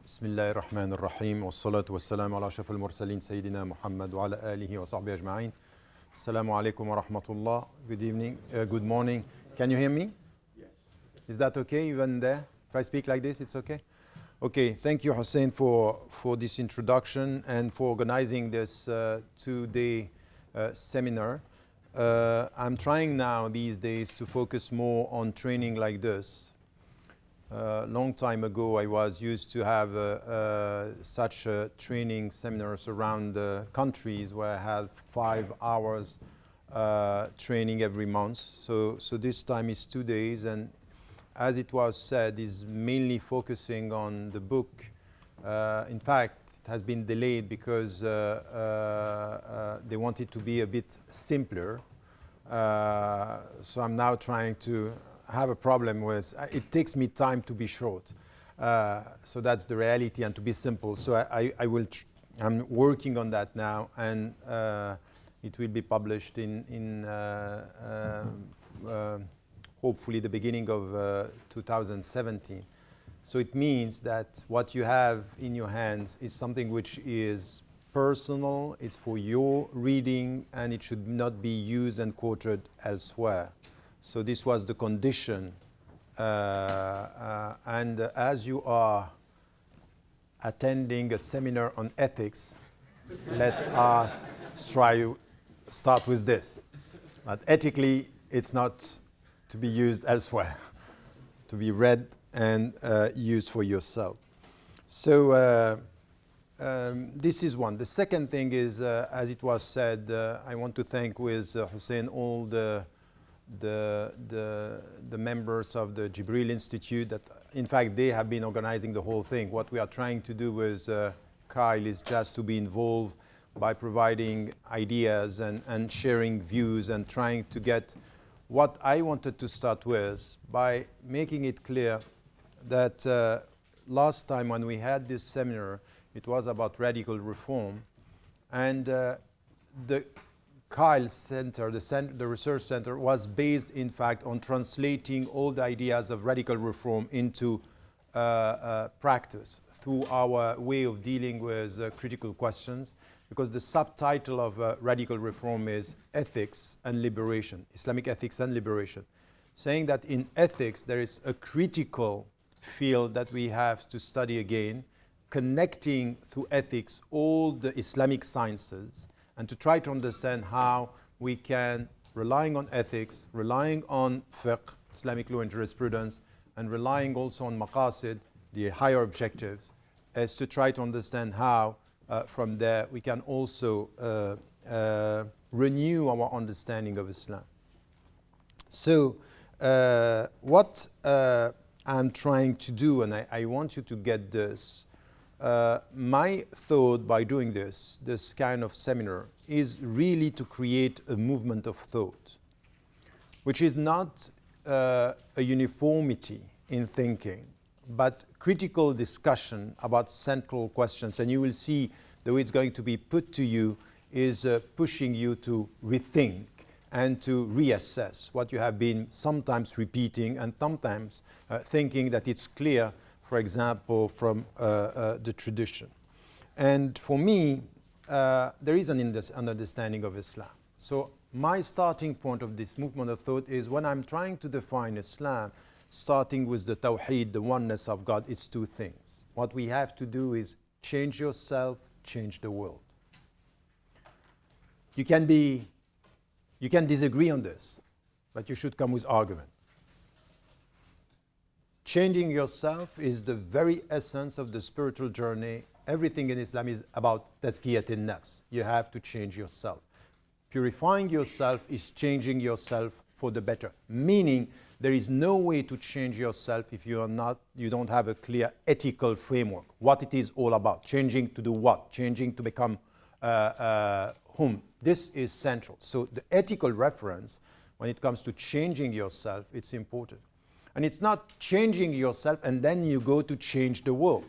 بسم الله الرحمن الرحيم والصلاة والسلام على أشرف المرسلين سيدنا محمد وعلى آله وصحبه أجمعين. السلام عليكم ورحمة الله. Good evening, good morning. Can you hear me? Yes. Is that okay even there? If I speak like this, it's okay? Okay, thank you Hussein for this introduction and for organizing this two-day seminar. I'm trying now these days to focus more on training like this. Long time ago, I was used to have such training seminars around countries where I had 5 hours training every month. So this time is 2 days, and as it was said, is mainly focusing on the book. In fact, it has been delayed because they want it to be a bit simpler. So I'm now trying to have a problem with it takes me time to be short, so that's the reality, and to be simple. So I'm working on that now, and it will be published in hopefully the beginning of 2017. So it means that what you have in your hands is something which is personal, it's for your reading, and it should not be used and quoted elsewhere. So this was the condition, and as you are attending a seminar on ethics, let's start with this. But ethically, it's not to be used elsewhere, to be read and used for yourself. So this is one. The second thing is, as it was said, I want to thank with Hussein all the members of the Jibreel Institute that, in fact, they have been organizing the whole thing. What we are trying to do with Cile is just to be involved by providing ideas and sharing views and trying to get what I wanted to start with by making it clear that last time when we had this seminar, it was about radical reform, and the Cile Center, the research center, was based, in fact, on translating all the ideas of radical reform into practice through our way of dealing with critical questions, because the subtitle of radical reform is Ethics and Liberation, Islamic Ethics and Liberation, saying that in ethics there is a critical field that we have to study again, connecting through ethics all the Islamic sciences, and to try to understand how we can, relying on ethics, relying on fiqh, Islamic law and jurisprudence, and relying also on maqasid, the higher objectives, as to try to understand how from there we can also renew our understanding of Islam. So what I'm trying to do, and I want you to get this, my thought by doing this kind of seminar is really to create a movement of thought, which is not a uniformity in thinking, but critical discussion about central questions. And you will see the way it's going to be put to you is pushing you to rethink and to reassess what you have been sometimes repeating and sometimes thinking that it's clear, for example, from the tradition. And for me, there is an understanding of Islam. So my starting point of this movement of thought is when I'm trying to define Islam, starting with the Tawheed, the oneness of God, it's two things. What we have to do is change yourself, change the world. You can disagree on this, but you should come with argument. Changing yourself is the very essence of the spiritual journey. Everything in Islam is about tazkiyat nafs. You have to change yourself. Purifying yourself is changing yourself for the better. Meaning, there is no way to change yourself if you don't have a clear ethical framework. What it is all about. Changing to do what? Changing to become whom? This is central. So the ethical reference, when it comes to changing yourself, it's important. And it's not changing yourself and then you go to change the world.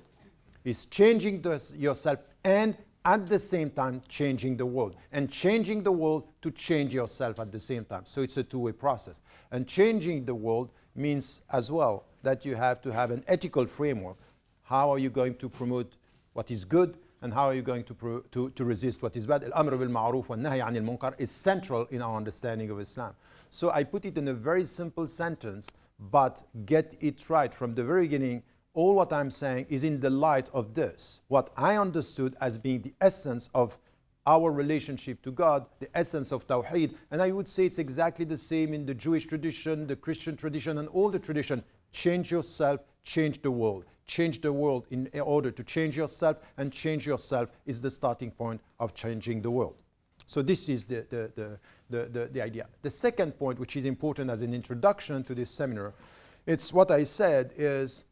It's changing yourself and at the same time changing the world. And changing the world to change yourself at the same time. So it's a two-way process. And changing the world means as well that you have to have an ethical framework. How are you going to promote what is good, and how are you going to resist what is bad? Al-amr bil-ma'ruf wa-nahy anil munkar is central in our understanding of Islam. So I put it in a very simple sentence, but get it right from the very beginning. All what I'm saying is in the light of this, what I understood as being the essence of our relationship to God, the essence of Tawheed. And I would say it's exactly the same in the Jewish tradition, the Christian tradition, and all the tradition. Change yourself, change the world. Change the world in order to change yourself, and change yourself is the starting point of changing the world. So this is the idea. The second point, which is important as an introduction to this seminar, it's what I said is,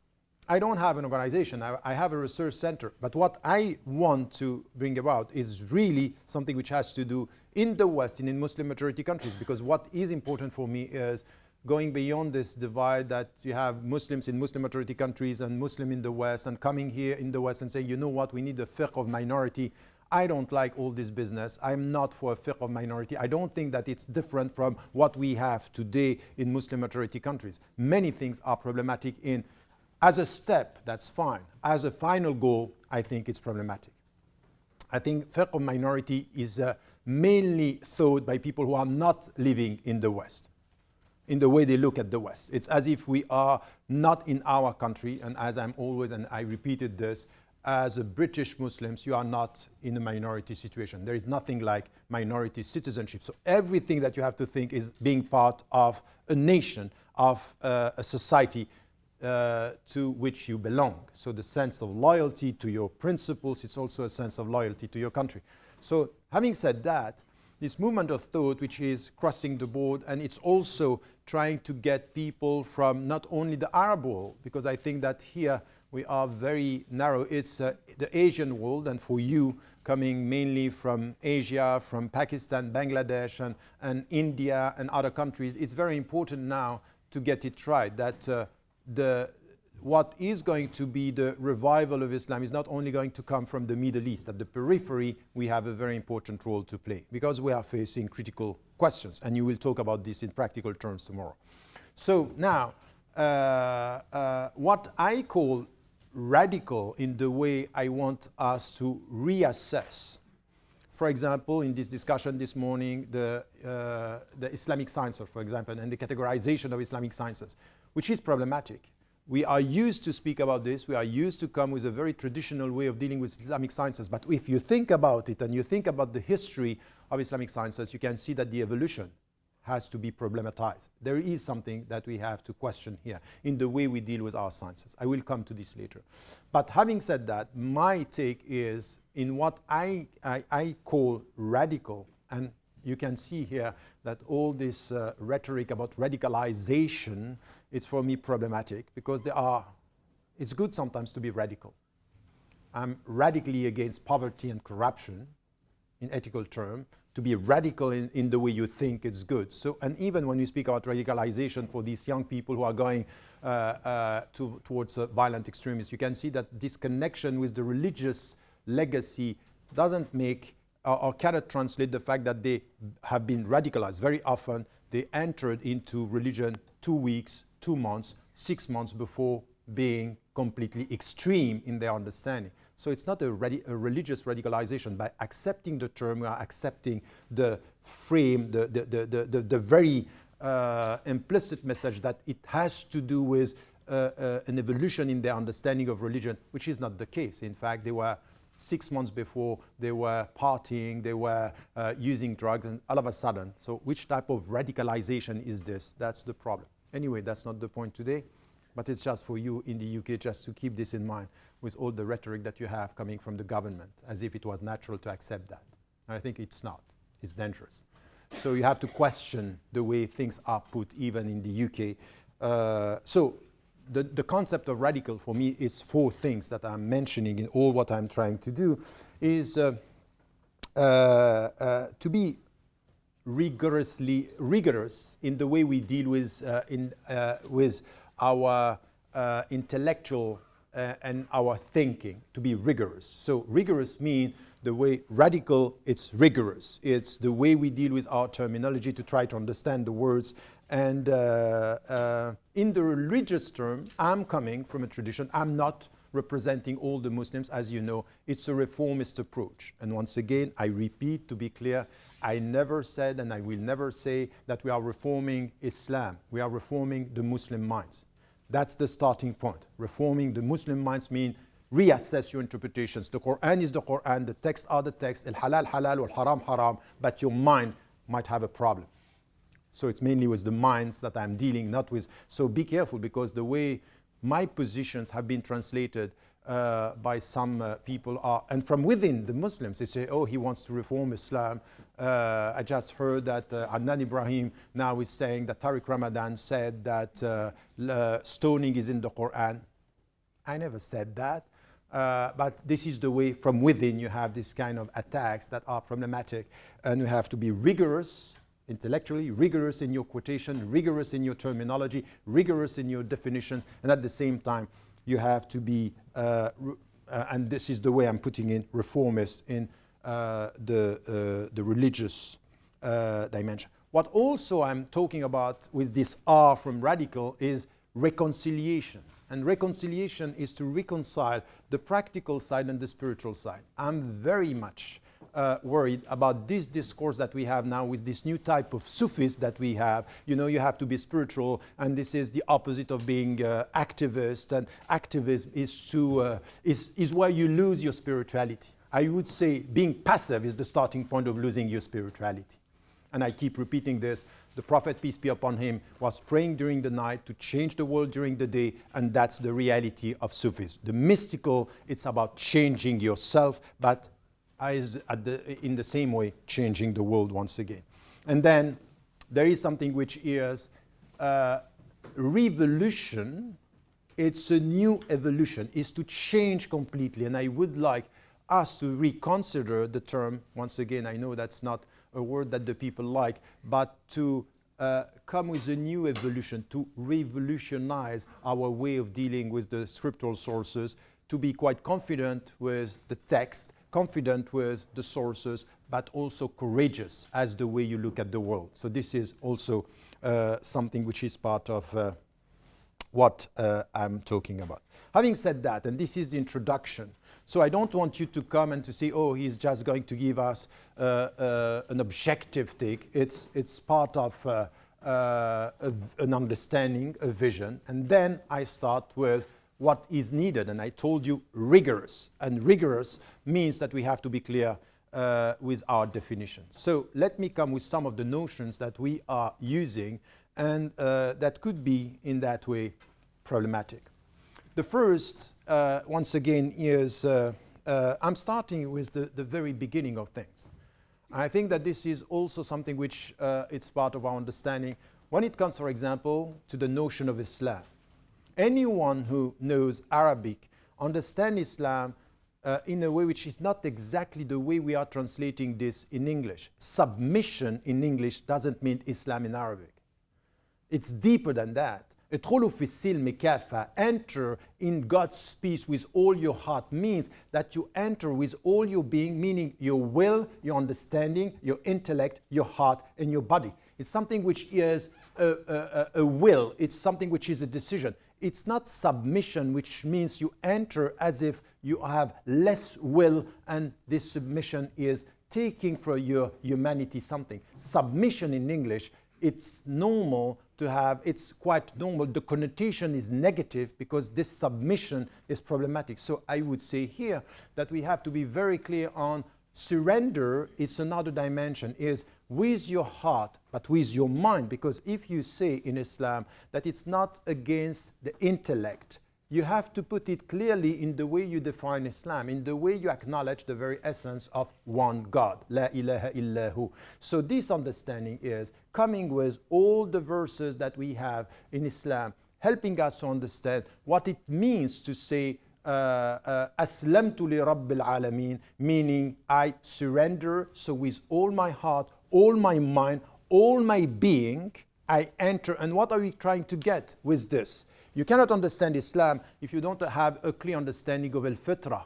I don't have an organization, I have a research center, but what I want to bring about is really something which has to do in the West and in Muslim majority countries, because what is important for me is going beyond this divide that you have Muslims in Muslim majority countries and Muslim in the West, and coming here in the West and saying, you know what, we need a fiqh of minority. I don't like all this business. I'm not for a fiqh of minority. I don't think that it's different from what we have today in Muslim majority countries. Many things are problematic in. As a step, that's fine. As a final goal, I think it's problematic. I think fiqh of minority is mainly thought by people who are not living in the West, in the way they look at the West. It's as if we are not in our country, and as I'm always, and I repeated this, as a British Muslims, you are not in a minority situation. There is nothing like minority citizenship. So everything that you have to think is being part of a nation, of a society to which you belong. So the sense of loyalty to your principles, it's also a sense of loyalty to your country. So having said that, this movement of thought which is crossing the board, and it's also trying to get people from not only the Arab world, because I think that here we are very narrow, it's the Asian world, and for you coming mainly from Asia, from Pakistan, Bangladesh, and India and other countries, it's very important now to get it right, that what is going to be the revival of Islam is not only going to come from the Middle East. At the periphery, we have a very important role to play because we are facing critical questions, and you will talk about this in practical terms tomorrow. So now, what I call radical in the way I want us to reassess, for example, in this discussion this morning, the Islamic sciences, for example, and the categorization of Islamic sciences, which is problematic. We are used to speak about this. We are used to come with a very traditional way of dealing with Islamic sciences. But if you think about it and you think about the history of Islamic sciences, you can see that the evolution has to be problematized. There is something that we have to question here in the way we deal with our sciences. I will come to this later. But having said that, my take is in what I call radical, and you can see here that all this rhetoric about radicalization, it's for me problematic because it's good sometimes to be radical. I'm radically against poverty and corruption in ethical terms. To be radical in the way you think it's good. So, and even when you speak about radicalization for these young people who are going towards violent extremists, you can see that this connection with the religious legacy doesn't make or cannot translate the fact that they have been radicalized. Very often they entered into religion 2 weeks, 2 months, 6 months before being completely extreme in their understanding. So it's not a religious radicalization. By accepting the term, we are accepting the frame, the very implicit message that it has to do with an evolution in their understanding of religion, which is not the case. In fact, they were 6 months before, they were partying, they were using drugs, and all of a sudden. So which type of radicalization is this? That's the problem. Anyway, that's not the point today, but it's just for you in the UK just to keep this in mind with all the rhetoric that you have coming from the government, as if it was natural to accept that. And I think it's not. It's dangerous. So you have to question the way things are put even in the UK. So the concept of radical for me is 4 things that I'm mentioning in all what I'm trying to do is to be rigorous in the way we deal with our intellectual and our thinking, to be rigorous. So rigorous means the way radical, it's rigorous. It's the way we deal with our terminology to try to understand the words. And in the religious term, I'm coming from a tradition. I'm not representing all the Muslims. As you know, it's a reformist approach. And once again, I repeat, to be clear, I never said and I will never say that we are reforming Islam. We are reforming the Muslim minds. That's the starting point. Reforming the Muslim minds means reassess your interpretations. The Quran is the Quran, the texts are the texts, al-halal halal, al-haram haram, but your mind might have a problem. So it's mainly with the minds that I'm dealing, not with. So be careful, because the way my positions have been translated by some people are, and from within the Muslims, they say, oh, he wants to reform Islam. I just heard that Adnan Ibrahim now is saying that Tariq Ramadan said that stoning is in the Quran. I never said that. But this is the way from within you have this kind of attacks that are problematic, and you have to be rigorous intellectually, rigorous in your quotation, rigorous in your terminology, rigorous in your definitions, and at the same time you have to be, and this is the way I'm putting in, reformist in the religious dimension. What also I'm talking about with this R from radical is reconciliation. And reconciliation is to reconcile the practical side and the spiritual side. I'm very much worried about this discourse that we have now with this new type of Sufism that we have. You know, you have to be spiritual, and this is the opposite of being activist. And activism is where you lose your spirituality. I would say being passive is the starting point of losing your spirituality. And I keep repeating this. The Prophet, peace be upon him, was praying during the night to change the world during the day, and that's the reality of Sufism. The mystical, it's about changing yourself, but in the same way, changing the world once again. And then there is something which is revolution. It's a new evolution. It's to change completely. And I would like us to reconsider the term. Once again, I know that's not a word that the people like, but to come with a new evolution, to revolutionize our way of dealing with the scriptural sources, to be quite confident with the text, confident with the sources, but also courageous as the way you look at the world. So this is also something which is part of what I'm talking about. Having said that, and this is the introduction, so I don't want you to come and to say, oh, he's just going to give us an objective take. It's part of an understanding, a vision, and then I start with what is needed. And I told you rigorous. And rigorous means that we have to be clear with our definition. So let me come with some of the notions that we are using and that could be in that way problematic. The first, once again, is I'm starting with the very beginning of things. I think that this is also something which it's part of our understanding when it comes, for example, to the notion of Islam. Anyone who knows Arabic understands Islam in a way which is not exactly the way we are translating this in English. Submission in English doesn't mean Islam in Arabic. It's deeper than that. ادخلوا في السلم كافة, enter in God's peace with all your heart, means that you enter with all your being, meaning your will, your understanding, your intellect, your heart, and your body. It's something which is a will. It's something which is a decision. It's not submission, which means you enter as if you have less will, and this submission is taking from your humanity something. Submission in English, it's normal to have, it's quite normal. The connotation is negative because this submission is problematic. So I would say here that we have to be very clear on surrender. It's another dimension, is with your heart, but with your mind. Because if you say in Islam that it's not against the intellect, you have to put it clearly in the way you define Islam, in the way you acknowledge the very essence of one God, La ilaha illahu. So this understanding is coming with all the verses that we have in Islam, helping us to understand what it means to say Aslamtu li Rabbil Alameen, meaning I surrender, so with all my heart, all my mind, all my being, I enter. And what are we trying to get with this? You cannot understand Islam if you don't have a clear understanding of al-fitra.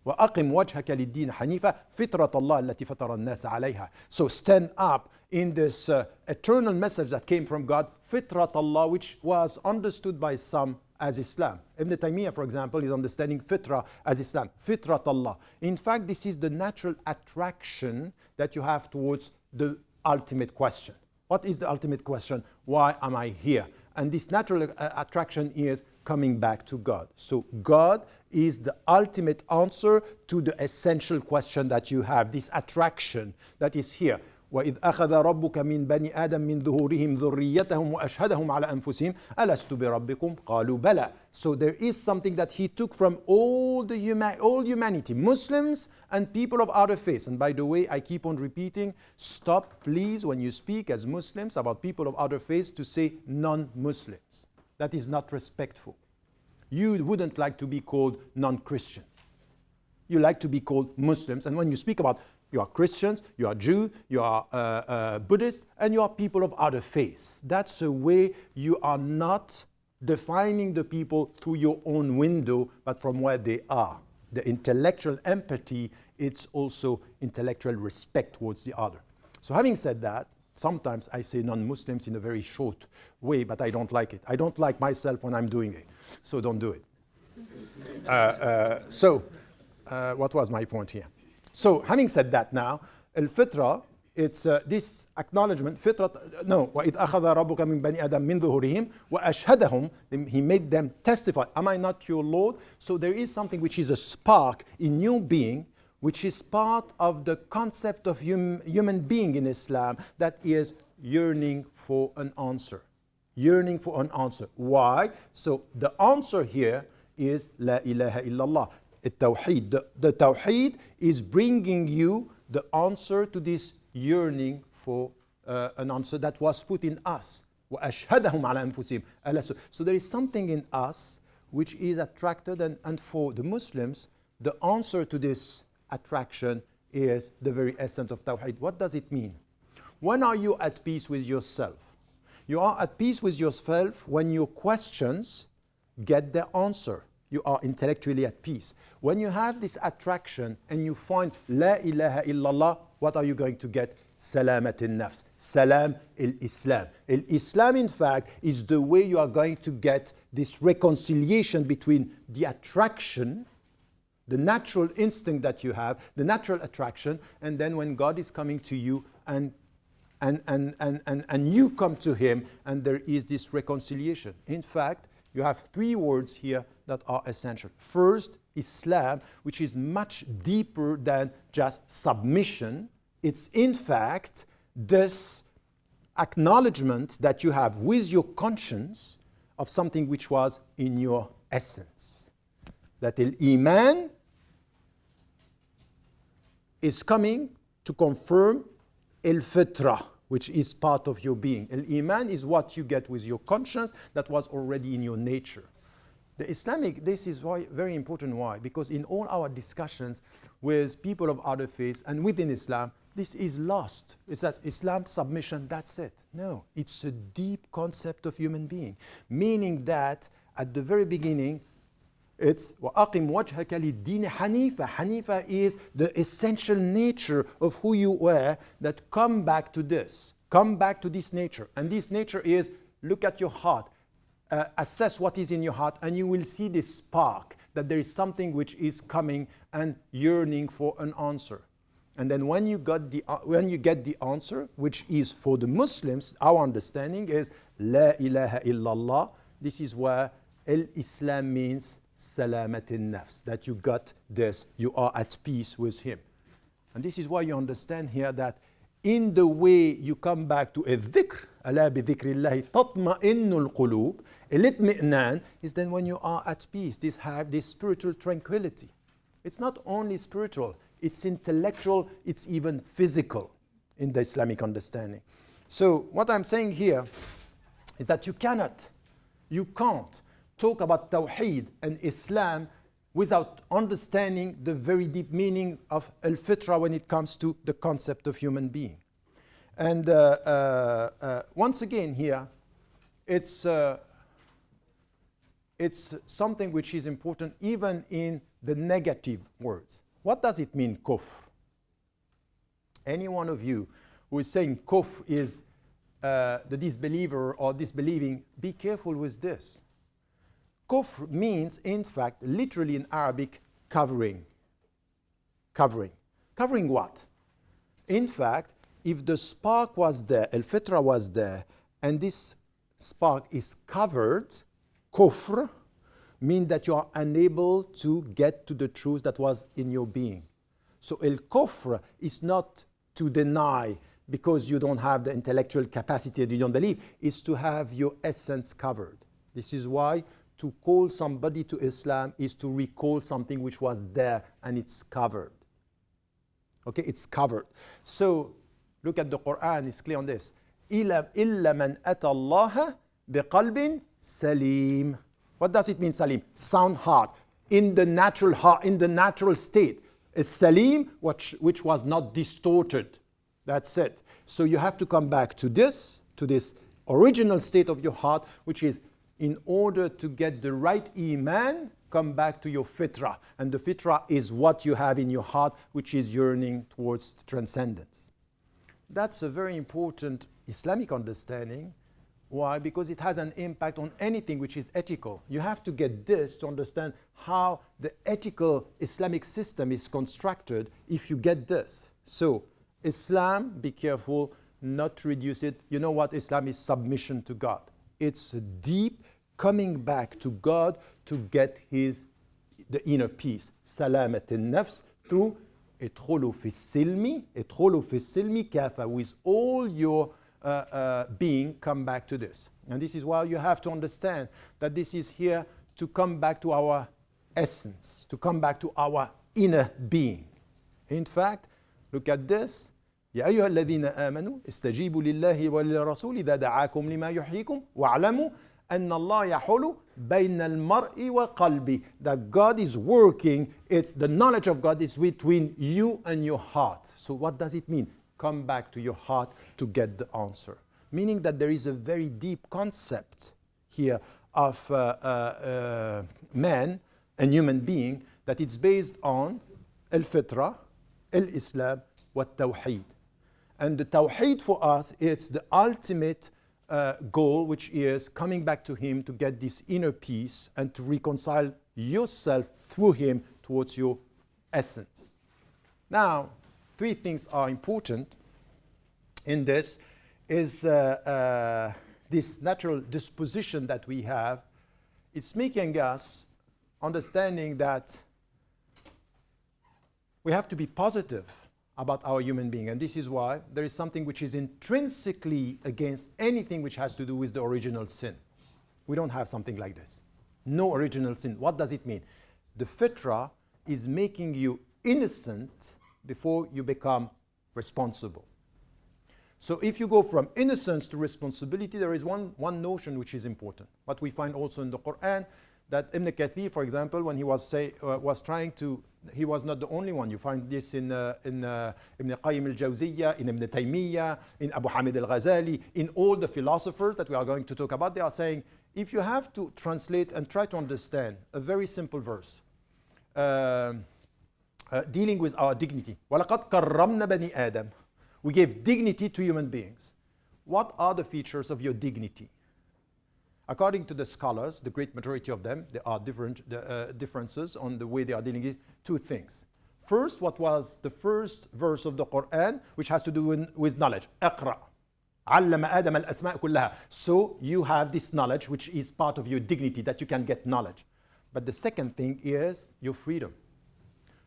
وَأَقِمْ وَجْهَكَ لِلدِّينِ حَنِيفًا فِطْرَةَ اللَّهِ الَّتِي فَطَرَ النَّاسَ عَلَيْهَا. So stand up in this eternal message that came from God, فِطْرَةَ Allah, which was understood by some as Islam. Ibn Taymiyyah, for example, is understanding fitra as Islam, fitrat Allah. In fact, this is the natural attraction that you have towards the ultimate question. What is the ultimate question? Why am I here? And this natural attraction is coming back to God. So God is the ultimate answer to the essential question that you have, this attraction that is here. وَإِذْ أَخَذَ رَبُّكَ مِنْ بَنِي آدَمٍ مِنْ ظُهُورِهِمْ ذُرِّيَّتَهُمْ وَأَشْهَدَهُمْ عَلَى أَنفُسِهِمْ أَلَسْتُ بِرَبِّكُمْ قَالُوا بَلَى. So there is something that he took from all humanity, Muslims and people of other faiths. And by the way, I keep on repeating, stop please when you speak as Muslims about people of other faiths to say non-Muslims. That is not respectful. You wouldn't like to be called non-Christian. You like to be called Muslims. And when you speak about you are Christians, you are Jews, you are Buddhists, and you are people of other faiths. That's a way you are not defining the people through your own window, but from where they are. The intellectual empathy, it's also intellectual respect towards the other. So having said that, sometimes I say non-Muslims in a very short way, but I don't like it. I don't like myself when I'm doing it, so don't do it. What was my point here? So, having said that now, al-fitra, it's this acknowledgement, وَإِذْ أَخَذَ رَبُّكَ مِنْ بَنِي آدَمٍ مِنْ ظُهُورِهِمْ وَأَشْهَدَهُمْ. He made them testify, am I not your Lord? So there is something which is a spark in your being, which is part of the concept of human being in Islam, that is yearning for an answer. Yearning for an answer. Why? So the answer here is La ilaha illallah. التوحيد. The Tawheed is bringing you the answer to this yearning for an answer that was put in us. وَأَشْهَدَهُمْ عَلَى أَنفُسِهِمْ. So there is something in us which is attracted, and for the Muslims, the answer to this attraction is the very essence of Tawheed. What does it mean? When are you at peace with yourself? You are at peace with yourself when your questions get their answer. You are intellectually at peace. When you have this attraction and you find La ilaha illallah, what are you going to get? Salamat al-nafs. Salam al-Islam. Al-Islam, in fact, is the way you are going to get this reconciliation between the attraction, the natural instinct that you have, the natural attraction, and then when God is coming to you and you come to Him, and there is this reconciliation. In fact, you have three words here that are essential. First, Islam, which is much deeper than just submission. It's in fact this acknowledgement that you have with your conscience of something which was in your essence. That Iman is coming to confirm al-fitra, which is part of your being. Al-Iman is what you get with your conscience that was already in your nature. The Islamic, this is why, very important. Why? Because in all our discussions with people of other faiths and within Islam, this is lost. It's that Islam submission, that's it. No, it's a deep concept of human being. Meaning that at the very beginning, it's وَأَقِمْ وَجْهَكَ لِلدِّينِ حَنِيفًا. Hanifa is the essential nature of who you were, that come back to this. Come back to this nature. And this nature is, look at your heart. Assess what is in your heart, and you will see this spark, that there is something which is coming and yearning for an answer. And then when you get the answer, which is for the Muslims, our understanding is La ilaha illallah. This is where al-Islam means salamat al-nafs, that you got this, you are at peace with Him. And this is why you understand here that in the way you come back to a dhikr, أَلَا بِذِكْرِ اللَّهِ تَطْمَئِنُّ الْقُلُوبِ, al-itmi'nan is then when you are at peace, have this spiritual tranquility. It's not only spiritual, it's intellectual, it's even physical in the Islamic understanding. So what I'm saying here is that you can't talk about Tawheed and Islam without understanding the very deep meaning of al-fitra when it comes to the concept of human being. And once again here, it's something which is important even in the negative words. What does it mean, kufr? Any one of you who is saying kufr is the disbeliever or disbelieving, be careful with this. Kufr means, in fact, literally in Arabic, covering. Covering. Covering what? In fact, if the spark was there, al-fitra was there, and this spark is covered, kufr, means that you are unable to get to the truth that was in your being. So al-kufr is not to deny because you don't have the intellectual capacity and you don't believe, is to have your essence covered. This is why to call somebody to Islam is to recall something which was there and it's covered. Okay, it's covered. So look at the Quran, it's clear on this. إِلَّا مَنْ أَتَى اللَّهَ بِقَلْبٍ سَلِيمٍ. What does it mean, salim? Sound heart. In the natural heart, in the natural state. A salim, which was not distorted. That's it. So you have to come back to this original state of your heart, which is in order to get the right iman, come back to your fitrah. And the fitrah is what you have in your heart, which is yearning towards transcendence. That's a very important Islamic understanding. Why? Because it has an impact on anything which is ethical. You have to get this to understand how the ethical Islamic system is constructed if you get this. So, Islam, be careful not to reduce it. You know what? Islam is submission to God. It's a deep coming back to God to get the inner peace. Salamat al-nafs through idkhulu fi silmi kafa, with all your being, come back to this. And this is why you have to understand that this is here to come back to our essence, to come back to our inner being. In fact, look at this. يا أيها الذين آمنوا استجيبوا لله وللرسول إذا دعاكم لما يحييكم واعلموا أن الله يحول بين المرء وقلبه. That God is working, it's the knowledge of God is between you and your heart. So what does it mean? Come back to your heart to get the answer. Meaning that there is a very deep concept here of man and human being, that it's based on al-fitra, al-Islam, wa tawheed. And the tawheed for us, it's the ultimate goal, which is coming back to him to get this inner peace and to reconcile yourself through him towards your essence. Now, three things are important in this, is this natural disposition that we have. It's making us understanding that we have to be positive about our human being. And this is why there is something which is intrinsically against anything which has to do with the original sin. We don't have something like this. No original sin. What does it mean? The fitrah is making you innocent before you become responsible. So if you go from innocence to responsibility, there is one notion which is important. What we find also in the Quran, that Ibn Kathir, for example, when he was trying to, he was not the only one. You find this in Ibn Qayyim al-Jawziyya, in Ibn Taymiyyah, in Abu Hamid al-Ghazali, in all the philosophers that we are going to talk about. They are saying, if you have to translate and try to understand a very simple verse, dealing with our dignity. وَلَقَدْ كَرَّمْنَا بَنِي آدَمَ. We gave dignity to human beings. What are the features of your dignity? According to the scholars, the great majority of them, there are differences on the way they are dealing with two things. First, what was the first verse of the Quran, which has to do with knowledge? اقرأ. علم آدم الأسماء كلها. So you have this knowledge, which is part of your dignity, that you can get knowledge. But the second thing is your freedom.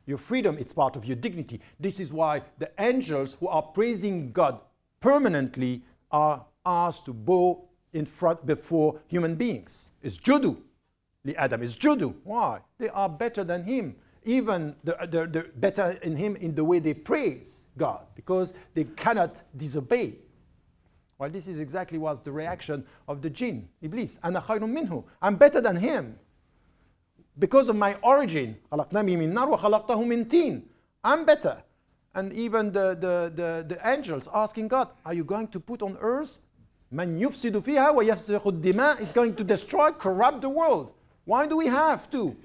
Your freedom, it's part of your dignity. This is why the angels who are praising God permanently are asked to bow in front before human beings. It's judu. Li Adam is judu. Why? They are better than him. Even they're better in him in the way they praise God, because they cannot disobey. Well, this is exactly was the reaction of the jinn, Iblis. Ana khayrun minhu. I'm better than him. Because of my origin, خلقناه من نار وخلقته من طين. I'm better. And even the angels asking God, are you going to put on earth من يفسد فيها ويفسق الدماء, is going to destroy, corrupt the world? Why do we have to?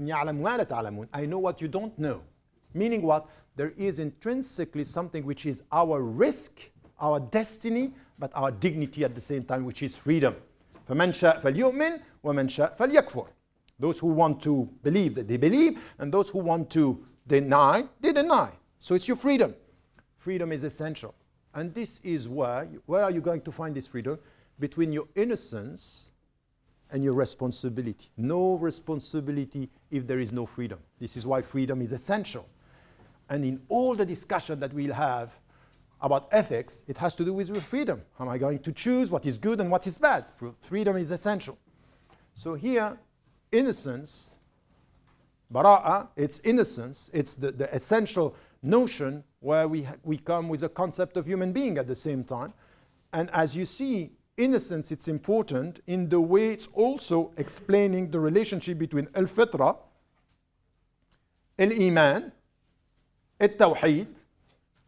يعلم ما لا تعلمون. I know what you don't know. Meaning what? There is intrinsically something which is our risk, our destiny, but our dignity at the same time, which is freedom. فمن شاء فليؤمن وَمَنْ شَاءَ فَلْيَكْفُرْ. Those who want to believe, that they believe, and those who want to deny, they deny. So it's your freedom. Freedom is essential. And this is where are you going to find this freedom? Between your innocence and your responsibility. No responsibility if there is no freedom. This is why freedom is essential. And in all the discussion that we'll have about ethics, it has to do with freedom. Am I going to choose what is good and what is bad? Freedom is essential. So here, innocence, bara'a, it's innocence. It's the essential notion where we come with a concept of human being at the same time. And as you see, innocence, it's important in the way it's also explaining the relationship between al-fitra, al-iman, al-tawheed,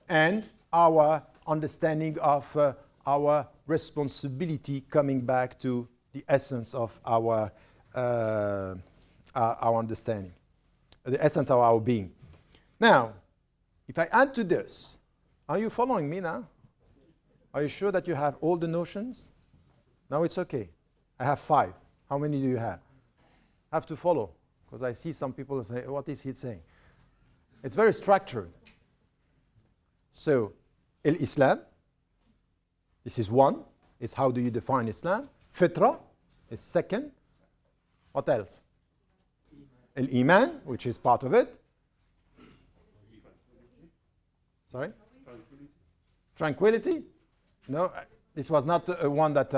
and our understanding of our responsibility coming back to the essence of our understanding, the essence of our being. Now, if I add to this, are you following me now? Are you sure that you have all the notions? Now it's okay. I have 5. How many do you have? I have to follow, because I see some people say, what is he saying? It's very structured. So, Islam, this is 1. Is how do you define Islam? Fitra is 2nd. What else? Al-Iman, which is part of it. Sorry? Tranquility? No, this was not one that,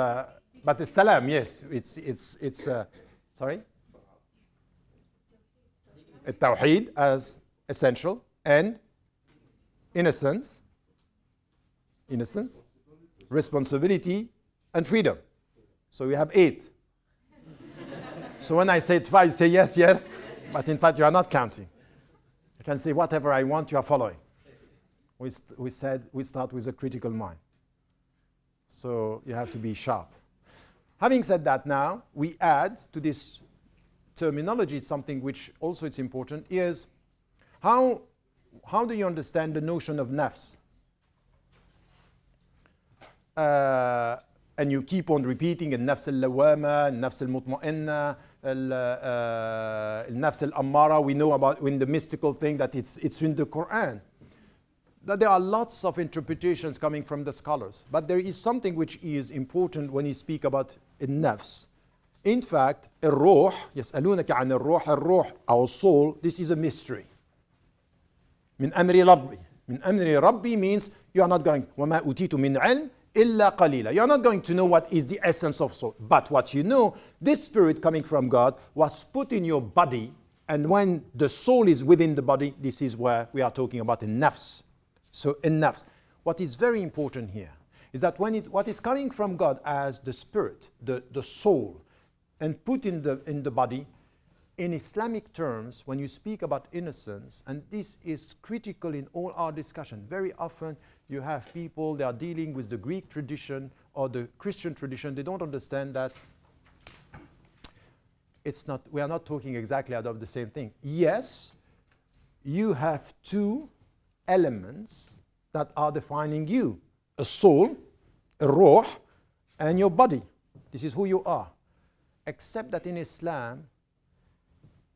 but the salam, yes, it's sorry? Tawheed as essential, and innocence, responsibility, and freedom. So we have 8. So when I said 5, you say yes, yes, but in fact you are not counting. I can say whatever I want, you are following. We said we start with a critical mind. So you have to be sharp. Having said that now, we add to this terminology something which also it's important, is how do you understand the notion of nafs? And you keep on repeating النفس اللوامة, النفس المطمئنة, النفس الأمارة. We know about in the mystical thing that it's in the Quran. That there are lots of interpretations coming from the scholars. But there is something which is important when you speak about النفس. In fact, الروح, يسألونك عن الروح, our soul, this is a mystery. من أمر ربي. من أمر ربي means you are not going وما أوتيت من علم إلا قليلا. You are not going to know what is the essence of soul. But what you know, this spirit coming from God was put in your body, and when the soul is within the body, this is where we are talking about النفس. So النفس. What is very important here is that what is coming from God as the spirit, the soul, and put in the body, in Islamic terms, when you speak about innocence, and this is critical in all our discussion, very often you have people, they are dealing with the Greek tradition or the Christian tradition, they don't understand that we are not talking exactly out of the same thing. Yes, you have 2 elements that are defining you, a soul, a ruh, and your body. This is who you are. Except that in Islam,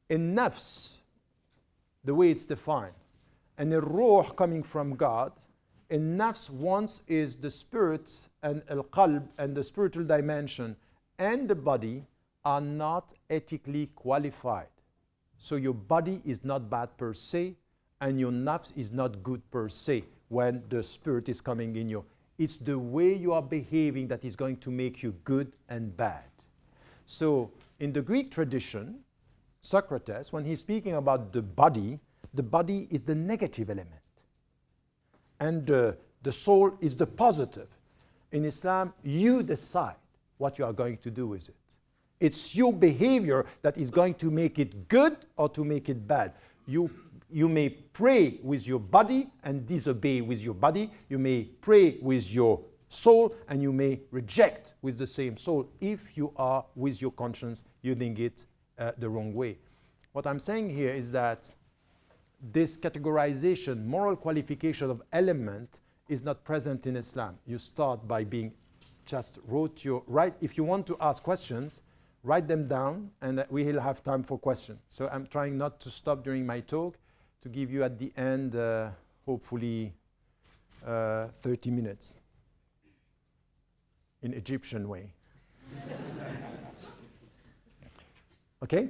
in nafs, the way it's defined, and the ruh coming from God, in nafs once is the spirit and al-qalb and the spiritual dimension and the body are not ethically qualified. So your body is not bad per se, and your nafs is not good per se when the spirit is coming in you. It's the way you are behaving that is going to make you good and bad. So in the Greek tradition, Socrates, when he's speaking about the body is the negative element. And the soul is the positive. In Islam, you decide what you are going to do with it. It's your behavior that is going to make it good or to make it bad. You may pray with your body and disobey with your body. You may pray with your soul and you may reject with the same soul if you are with your conscience using it the wrong way. What I'm saying here is that this categorization, moral qualification of element is not present in Islam. You start by being just write. If you want to ask questions, write them down, and we will have time for questions. So I'm trying not to stop during my talk to give you at the end, hopefully, 30 minutes in Egyptian way. Okay?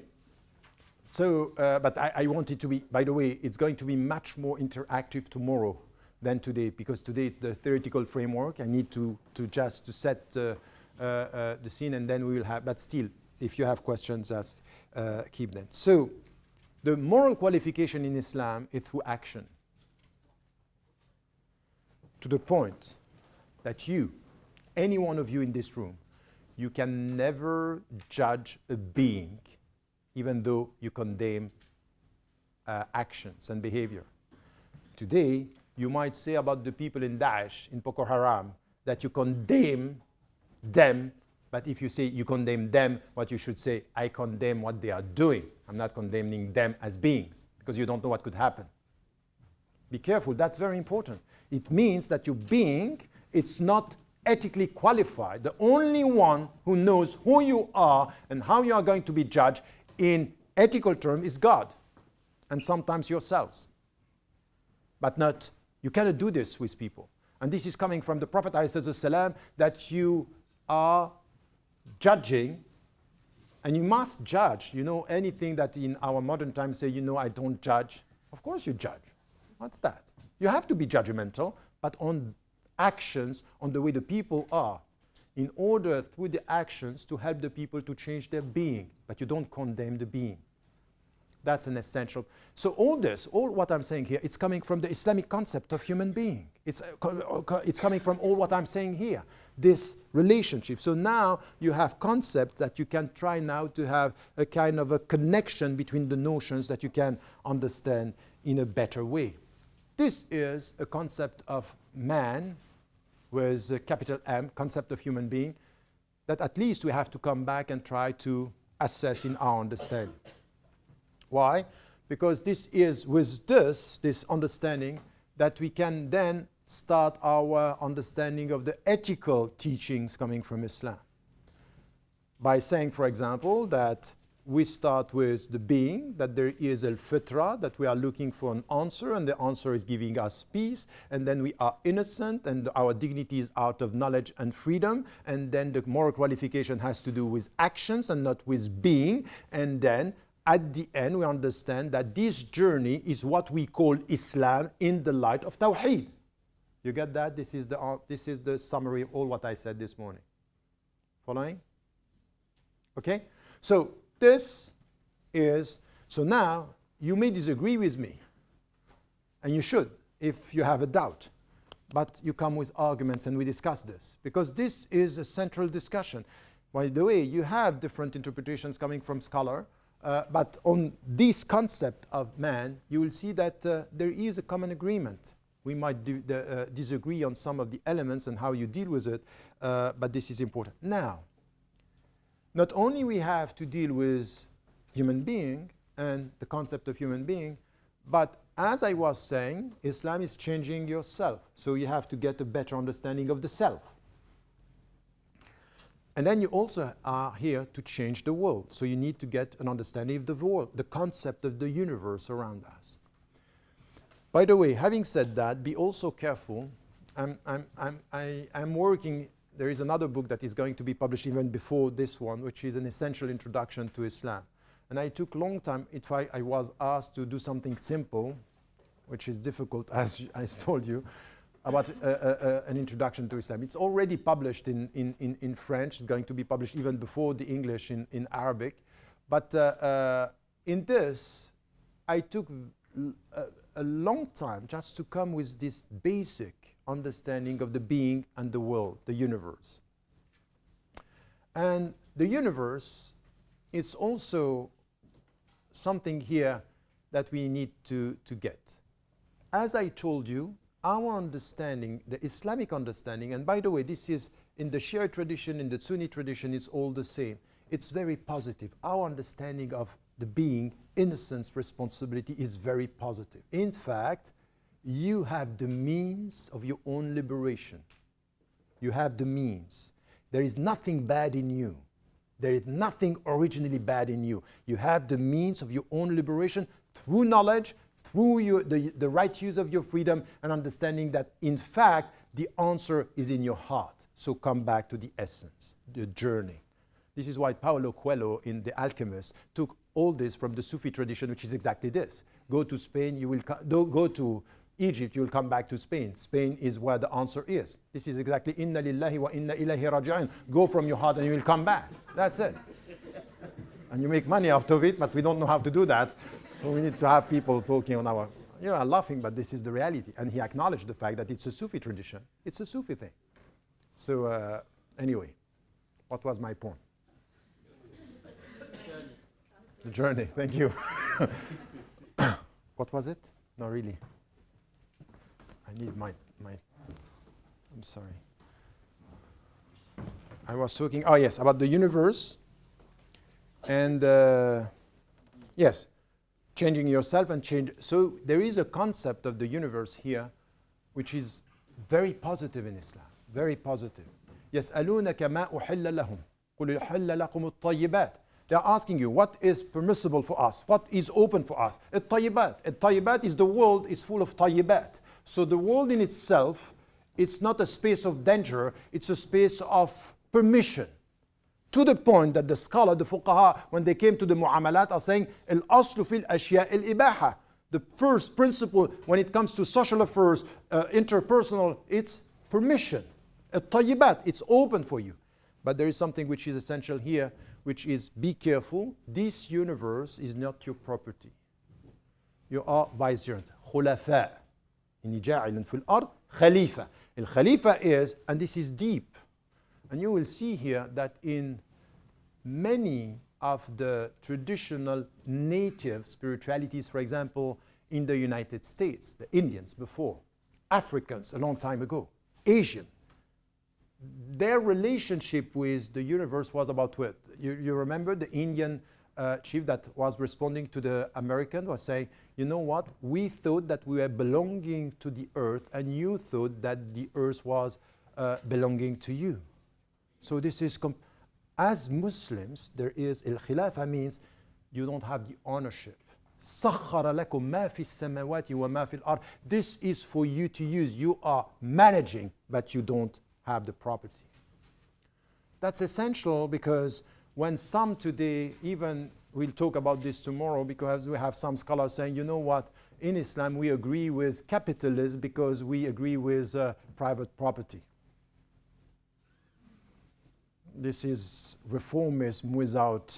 So, but I want it to be, by the way, it's going to be much more interactive tomorrow than today, because today it's the theoretical framework. I need to just to set the scene, and then we will have, but still, if you have questions, just keep them. So, the moral qualification in Islam is through action. To the point that you, any one of you in this room, you can never judge a being, even though you condemn actions and behavior. Today, you might say about the people in Daesh, in Boko Haram, that you condemn them, but if you say you condemn them, what you should say, I condemn what they are doing. I'm not condemning them as beings, because you don't know what could happen. Be careful, that's very important. It means that your being, it's not ethically qualified. The only one who knows who you are and how you are going to be judged in ethical terms is God, and sometimes yourselves. But not, you cannot do this with people. And this is coming from the Prophet ﷺ, that you are judging, and you must judge. You know, anything that in our modern times say, you know, I don't judge. Of course you judge. What's that? You have to be judgmental, but on actions, on the way the people are, in order through the actions to help the people to change their being, but you don't condemn the being. That's an essential. So all what I'm saying here, it's coming from the Islamic concept of human being. It's coming from all what I'm saying here, this relationship. So now you have concepts that you can try now to have a kind of a connection between the notions that you can understand in a better way. This is a concept of man with a capital M, concept of human being, that at least we have to come back and try to assess in our understanding. Why? Because this is with this understanding that we can then start our understanding of the ethical teachings coming from Islam. By saying, for example, that we start with the being, that there is al-fitra, that we are looking for an answer, and the answer is giving us peace, and then we are innocent, and our dignity is out of knowledge and freedom, and then the moral qualification has to do with actions and not with being, and then at the end we understand that this journey is what we call Islam in the light of Tawheed. You get that? This is the summary of all what I said this morning. Following? Okay? So this is, so now you may disagree with me, and you should if you have a doubt, but you come with arguments and we discuss this, because this is a central discussion. By the way, you have different interpretations coming from scholars, but on this concept of man, you will see that there is a common agreement. We might disagree on some of the elements and how you deal with it, but this is important. Now, not only we have to deal with human being and the concept of human being, but as I was saying, Islam is changing yourself. So you have to get a better understanding of the self. And then you also are here to change the world. So you need to get an understanding of the world, the concept of the universe around us. By the way, having said that, be also careful. I'm working. There is another book that is going to be published even before this one, which is an essential introduction to Islam. And I took a long time. If I was asked to do something simple, which is difficult, as I told you, about an introduction to Islam. It's already published in French. It's going to be published even before the English in Arabic. But in this, I took a long time just to come with this basic understanding of the being and the world, the universe. And the universe is also something here that we need to get. As I told you, our understanding, the Islamic understanding, and by the way, this is in the Shia tradition, in the Sunni tradition, it's all the same. It's very positive. Our understanding of the being, innocence, responsibility is very positive. In fact, you have the means of your own liberation. You have the means. There is nothing bad in you. There is nothing originally bad in you. You have the means of your own liberation through knowledge, through the right use of your freedom, and understanding that, in fact, the answer is in your heart. So come back to the essence, the journey. This is why Paulo Coelho in The Alchemist took all this from the Sufi tradition, which is exactly this. Go to Spain, you will go to Egypt, you will come back to Spain. Spain is where the answer is. This is exactly inna lillahi wa inna ilayhi raji'un. Go from your heart and you will come back. That's it. And you make money out of it, but we don't know how to do that. So we need to have people talking on our, I'm laughing, but this is the reality. And he acknowledged the fact that it's a Sufi tradition. It's a Sufi thing. So anyway, what was my point? The journey, thank you. What was it? No, really. I need my, I'm sorry. I was talking, yes, about the universe. And yes, changing yourself and change. So there is a concept of the universe here, which is very positive in Islam, very positive. يَسْأَلُونَكَ مَا أُحِلَّ لَهُمْ قُلْ يُحِلَّ لَكُمُ الطَّيِّبَاتِ. They are asking you, what is permissible for us? What is open for us? الطيبات. الطيبات is the world is full of طيبات. So the world in itself, it's not a space of danger, it's a space of permission. To the point that the scholar, the fuqaha, when they came to the mu'amalat, are saying, الأصل في الأشياء الإباحة. The first principle when it comes to social affairs, interpersonal, it's permission. الطيبات, it's open for you. But there is something which is essential here, which is be careful. This universe is not your property. You are vicegerents. خلفاء. إني جاعل في الأرض خليفة. الخليفة is, and this is deep, and you will see here that in many of the traditional native spiritualities, for example, in the United States, the Indians before, Africans a long time ago, Asian, their relationship with the universe was about what? You remember the Indian chief that was responding to the American was saying, you know what, we thought that we were belonging to the earth and you thought that the earth was belonging to you. So this is, as Muslims, there is, al-khilafa means you don't have the ownership. سَخَّرَ لَكُم مَا فِي السَّمَاوَاتِ وَمَا فِي الْأَرْضِ. This is for you to use. You are managing, but you don't have the property. That's essential because when some today, even we'll talk about this tomorrow because we have some scholars saying, you know what, in Islam we agree with capitalism because we agree with private property. This is reformism without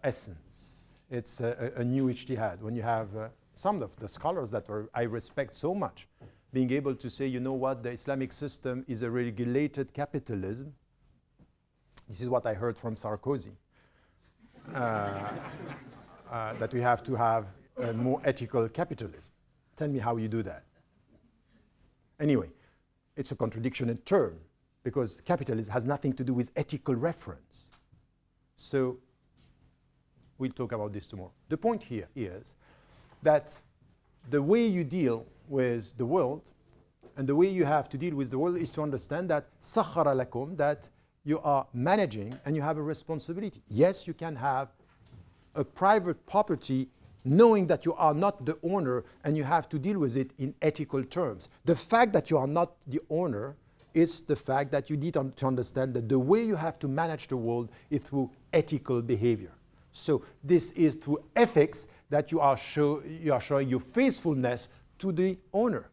essence. It's a new ijtihad. When you have some of the scholars that I respect so much, being able to say, you know what, the Islamic system is a regulated capitalism. This is what I heard from Sarkozy, that we have to have a more ethical capitalism. Tell me how you do that. Anyway, it's a contradiction in term, because capitalism has nothing to do with ethical reference. So we'll talk about this tomorrow. The point here is that the way you deal with the world and the way you have to deal with the world is to understand that سَخَّرَ لَكُمْ, that you are managing and you have a responsibility. Yes, you can have a private property knowing that you are not the owner and you have to deal with it in ethical terms. The fact that you are not the owner is the fact that you need to understand that the way you have to manage the world is through ethical behavior. So this is through ethics that you are showing your faithfulness to the owner.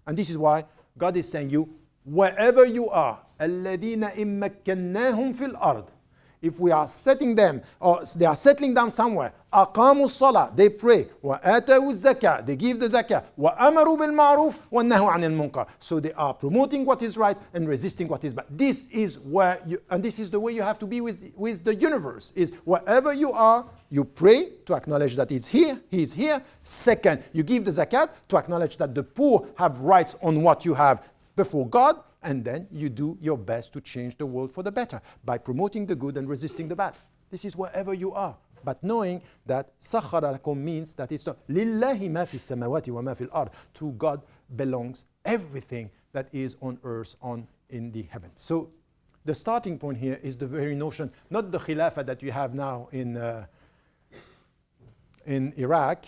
And this is why God is saying you, wherever you are, الَّذِينَ إِن مَّكَّنَّاهُمْ فِي الْأَرْضِ. If we are setting them, or they are settling down somewhere, أَقَامُوا الصَّلَاةَ, they pray, وَآتَوُا الزَّكَاةَ, they give the zakah, وَأَمَرُوا بِالْمَعْرُوفِ وَالنَّهُوا عَنِ الْمُنكَرِ. So they are promoting what is right and resisting what is bad. This is where you, and this is the way you have to be with the universe, is wherever you are, you pray to acknowledge that it's here, he is here. Second, you give the zakat to acknowledge that the poor have rights on what you have before God. And then you do your best to change the world for the better by promoting the good and resisting the bad. This is wherever you are. But knowing that سَخَّرَ لَكُم means that it's not لِلَّهِ مَا فِي السَّمَاوَاتِ وَمَا فِي الْأَرْضِ. To God belongs everything that is on earth, in the heaven. So the starting point here is the very notion, not the khilafah that you have now in Iraq,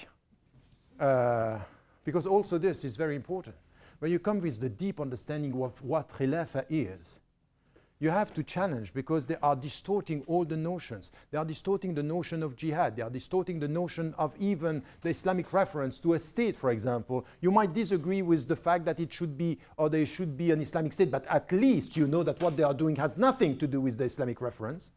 because also this is very important. When you come with the deep understanding of what khilafah is, you have to challenge, because they are distorting all the notions. They are distorting the notion of jihad. They are distorting the notion of even the Islamic reference to a state, for example. You might disagree with the fact that it should be, or there should be an Islamic state, but at least you know that what they are doing has nothing to do with the Islamic reference.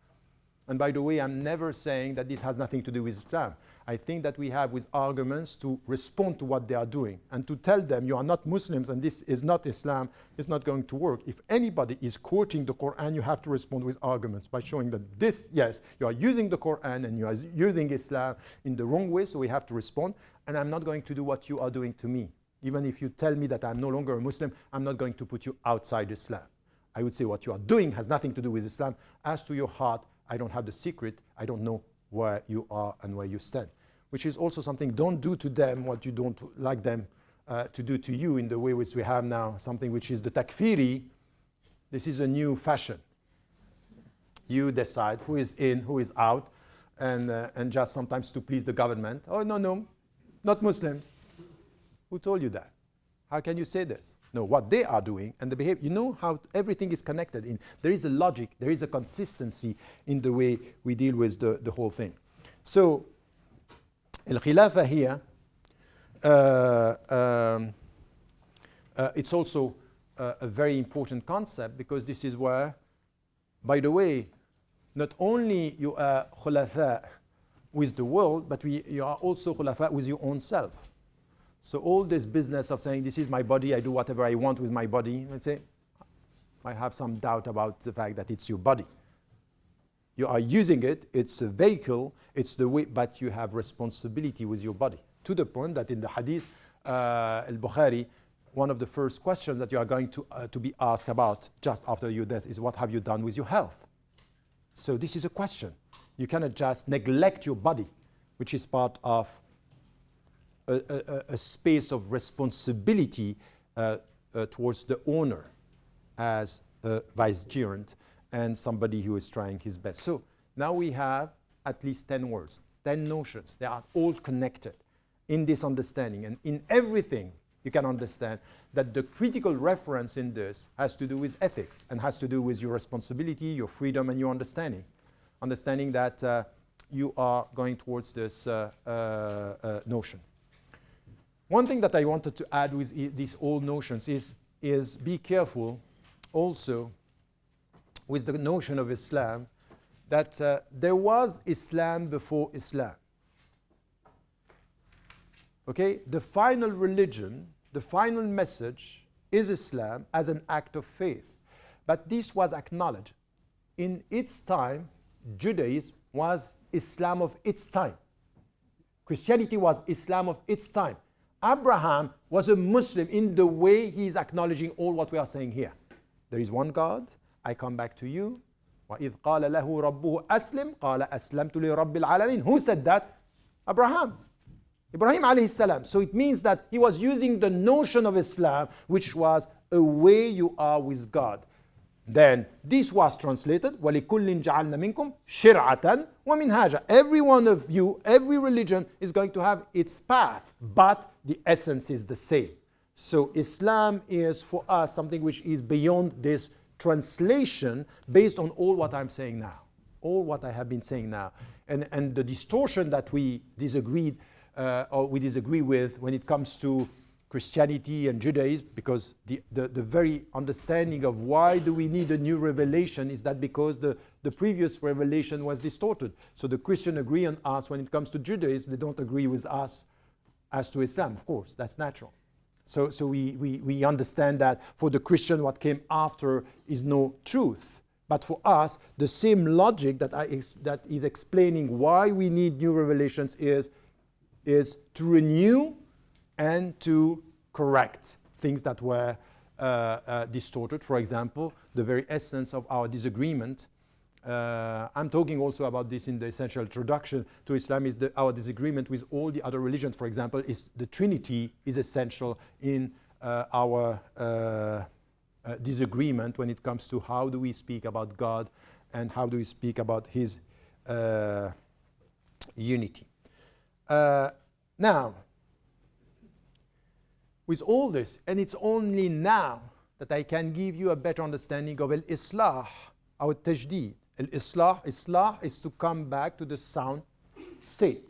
And by the way, I'm never saying that this has nothing to do with Islam. I think that we have with arguments to respond to what they are doing and to tell them you are not Muslims and this is not Islam, it's not going to work. If anybody is quoting the Quran, you have to respond with arguments by showing that this, yes, you are using the Quran and you are using Islam in the wrong way, so we have to respond. And I'm not going to do what you are doing to me. Even if you tell me that I'm no longer a Muslim, I'm not going to put you outside Islam. I would say what you are doing has nothing to do with Islam. As to your heart, I don't have the secret. I don't know where you are and where you stand. Which is also something, don't do to them what you don't like them to do to you in the way which we have now, something which is the takfiri. This is a new fashion. You decide who is in, who is out, and just sometimes to please the government. Oh, no, not Muslims. Who told you that? How can you say this? No, what they are doing and the behavior, you know how everything is connected. There is a logic, there is a consistency in the way we deal with the whole thing. So, Al-Khilafah here, it's also a very important concept, because this is where, by the way, not only you are khulafa with the world, but you are also khulafa with your own self. So all this business of saying, this is my body, I do whatever I want with my body, I say, I have some doubt about the fact that it's your body. You are using it, it's a vehicle, it's the way, but you have responsibility with your body. To the point that in the hadith, al-Bukhari, one of the first questions that you are going to be asked about just after your death is, what have you done with your health? So this is a question. You cannot just neglect your body, which is part of a space of responsibility towards the owner as a vicegerent and somebody who is trying his best. So now we have at least 10 words, 10 notions. They are all connected in this understanding. And in everything, you can understand that the critical reference in this has to do with ethics and has to do with your responsibility, your freedom, and your understanding. Understanding that you are going towards this notion. One thing that I wanted to add with these old notions is be careful also with the notion of Islam, that there was Islam before Islam. Okay? The final religion, the final message is Islam as an act of faith. But this was acknowledged. In its time, Judaism was Islam of its time. Christianity was Islam of its time. Abraham was a Muslim in the way he is acknowledging all what we are saying here. There is one God. I come back to you. وَإِذْ قَالَ لَهُ رَبُّهُ أَسْلِمْ قَالَ أَسْلَمْتُ لِرَبِّ الْعَالَمِينَ. Who said that? Abraham. Ibrahim alayhi salam. So it means that he was using the notion of Islam, which was a way you are with God. Then this was translated, وَلِكُلٍّ جَعَلْنَا مِنْكُمْ شِرْعَةً وَمِنْهَاجًا. Every one of you, every religion is going to have its path, but the essence is the same. So Islam is for us something which is beyond this translation based on all what I'm saying now, all what I have been saying now. And the distortion that we disagreed or we disagree with when it comes to Christianity and Judaism, because the very understanding of why do we need a new revelation is that because the previous revelation was distorted. So the Christian agree on us when it comes to Judaism, they don't agree with us as to Islam. Of course, that's natural. So we understand that for the Christian, what came after is no truth. But for us, the same logic that is explaining why we need new revelations is to renew and to correct things that were distorted. For example, the very essence of our disagreement. I'm talking also about this in the essential introduction to Islam, is our disagreement with all the other religions. For example, is the Trinity is essential in our disagreement when it comes to how do we speak about God and how do we speak about His unity. Now, with all this, and it's only now that I can give you a better understanding of al-islah, or al-tajdeed. Islah is to come back to the sound state.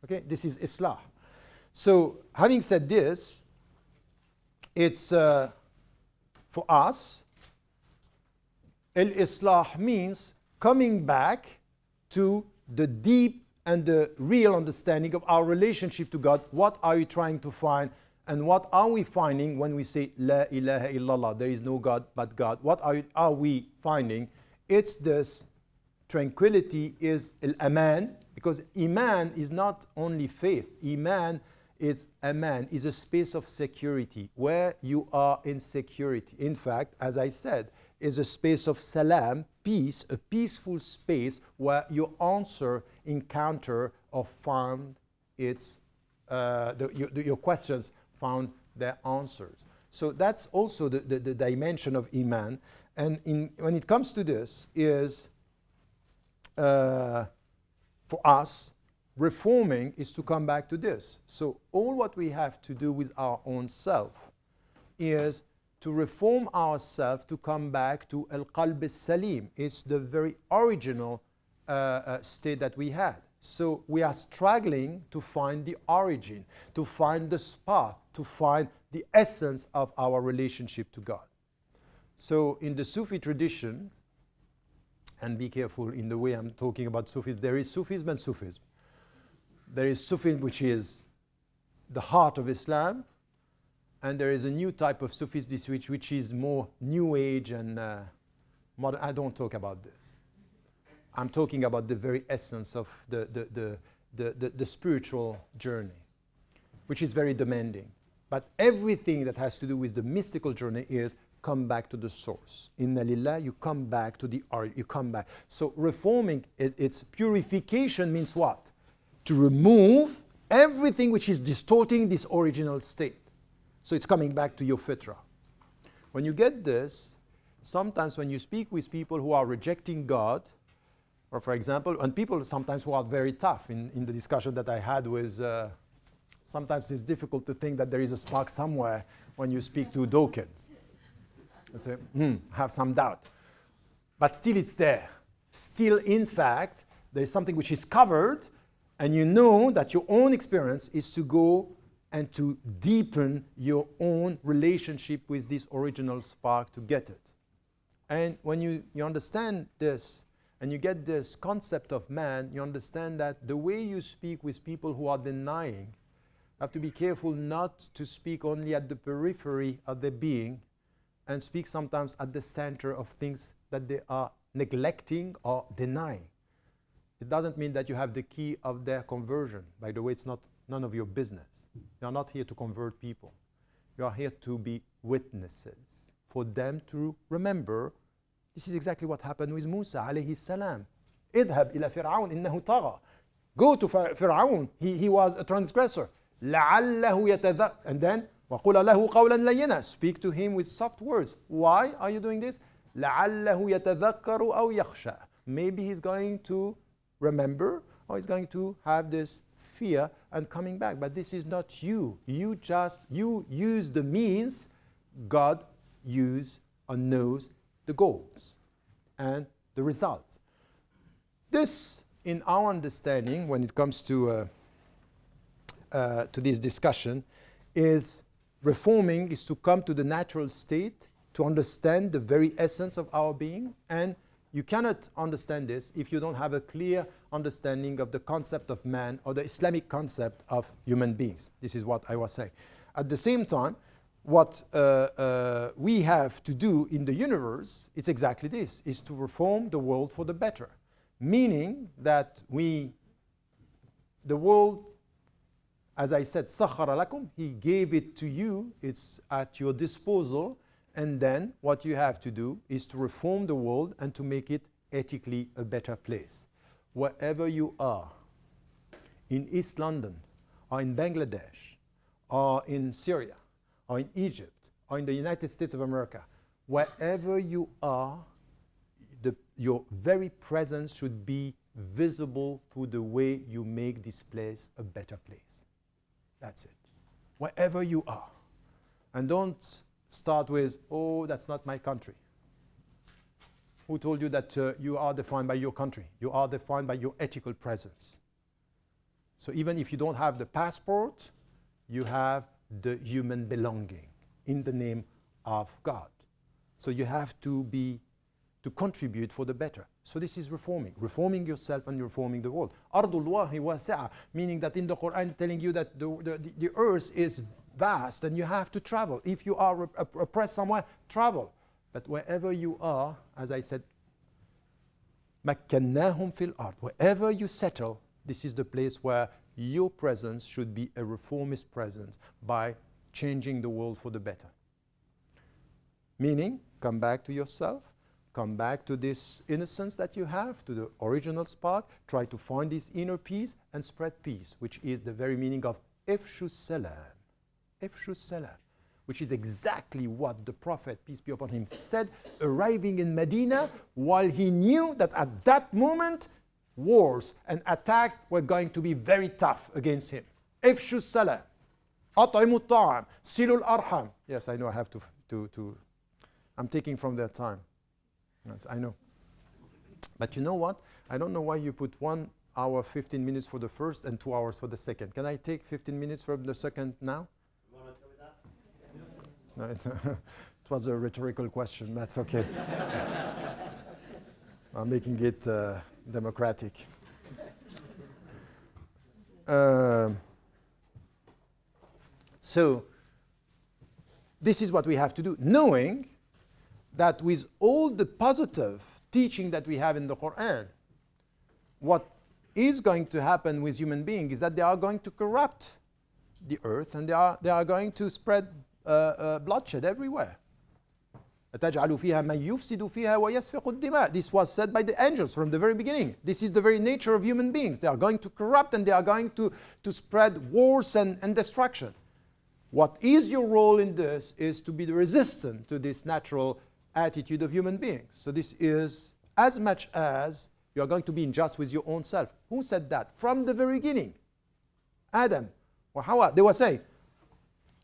Okay, this is islah. So, having said this, it's for us, al-islah means coming back to the deep and the real understanding of our relationship to God. What are we trying to find? And what are we finding when we say La ilaha illallah? There is no God but God. What are we finding? It's this tranquility, is al-aman, because iman is not only faith. Iman is aman, is a space of security where you are in security. In fact, as I said, is a space of salam, peace, a peaceful space where your encounter or found its your questions found their answers. So that's also the dimension of iman. And when it comes to this, is for us, reforming is to come back to this. So all what we have to do with our own self is to reform ourselves to come back to al-qalb al-salim. It's the very original state that we had. So we are struggling to find the origin, to find the spark, to find the essence of our relationship to God. So in the Sufi tradition, and be careful in the way I'm talking about Sufism, there is Sufism and Sufism. There is Sufism, which is the heart of Islam, and there is a new type of Sufism which is more New Age and modern. I don't talk about this. I'm talking about the very essence of the spiritual journey, which is very demanding. But everything that has to do with the mystical journey is come back to the source. Inna lillah, you come back to the art, you come back. So reforming, its purification means what? To remove everything which is distorting this original state. So it's coming back to your fitra. When you get this, sometimes when you speak with people who are rejecting God, or for example, and people sometimes who are very tough in the discussion that I had with, sometimes it's difficult to think that there is a spark somewhere when you speak to Dawkins. I say, have some doubt. But still it's there. Still, in fact, there is something which is covered, and you know that your own experience is to go and to deepen your own relationship with this original spark to get it. And when you understand this, and you get this concept of man, you understand that the way you speak with people who are denying, you have to be careful not to speak only at the periphery of their being, and speak sometimes at the center of things that they are neglecting or denying. It doesn't mean that you have the key of their conversion. By the way, it's none of your business. You are not here to convert people. You are here to be witnesses, for them to remember. This is exactly what happened with Musa alayhi salam. اذهب إلى فرعون إنه طغى. Go to Fir'aun. He was a transgressor. لعله يتذكر. And then وقل له قولا لينا. Speak to him with soft words. Why are you doing this? لعله يتذكر أو يخشى. Maybe he's going to remember, or he's going to have this fear and coming back. But this is not you. You use the means. God knows the goals and the results. This, in our understanding, when it comes to this discussion, is reforming is to come to the natural state, to understand the very essence of our being. And you cannot understand this if you don't have a clear understanding of the concept of man or the Islamic concept of human beings. This is what I was saying. At the same time, what we have to do in the universe is exactly this, is to reform the world for the better. Meaning that the world, as I said, سَخَّرَ لَكُمْ, He gave it to you, it's at your disposal, and then what you have to do is to reform the world and to make it ethically a better place. Wherever you are, in East London, or in Bangladesh, or in Syria, or in Egypt, or in the United States of America, wherever you are, your very presence should be visible through the way you make this place a better place. That's it. Wherever you are. And don't start with, oh, that's not my country. Who told you that you are defined by your country? You are defined by your ethical presence. So even if you don't have the passport, you have the human belonging in the name of God. So you have to contribute for the better. So this is reforming yourself and reforming the world. Ardullahi wasi'a, meaning that in the Quran telling you that the earth is vast and you have to travel. If you are oppressed somewhere, travel. But wherever you are, as I said, مَكَّنَّاهُمْ فِي الْأَرْضِ, wherever you settle, this is the place where your presence should be a reformist presence by changing the world for the better. Meaning, come back to yourself, come back to this innocence that you have, to the original spark, try to find this inner peace and spread peace, which is the very meaning of Ifshu Salam. Ifshu Salam, which is exactly what the Prophet, peace be upon him, said, arriving in Medina, while he knew that at that moment, wars and attacks were going to be very tough against him. Ifshu Salam, At'imu Ta'am, Silul Arham. Yes, I know I have to I'm taking from their time. Yes, I know. But you know what? I don't know why you put 1 hour, 15 minutes for the first and 2 hours for the second. Can I take 15 minutes from the second now? You want to go with that? No, it was a rhetorical question. That's okay. I'm making it democratic. So, this is what we have to do, knowing that with all the positive teaching that we have in the Quran, what is going to happen with human beings is that they are going to corrupt the earth and they are going to spread bloodshed everywhere. أَتَجْعَلُ فِيهَا مَنْ يُفْسِدُ فِيهَا وَيَسْفِقُ الدِّمَاء. This was said by the angels from the very beginning. This is the very nature of human beings. They are going to corrupt and they are going to spread wars and destruction. What is your role in this is to be resistant to this natural attitude of human beings. So this is as much as you are going to be unjust with your own self. Who said that? From the very beginning. Adam wa Hawa. They were saying,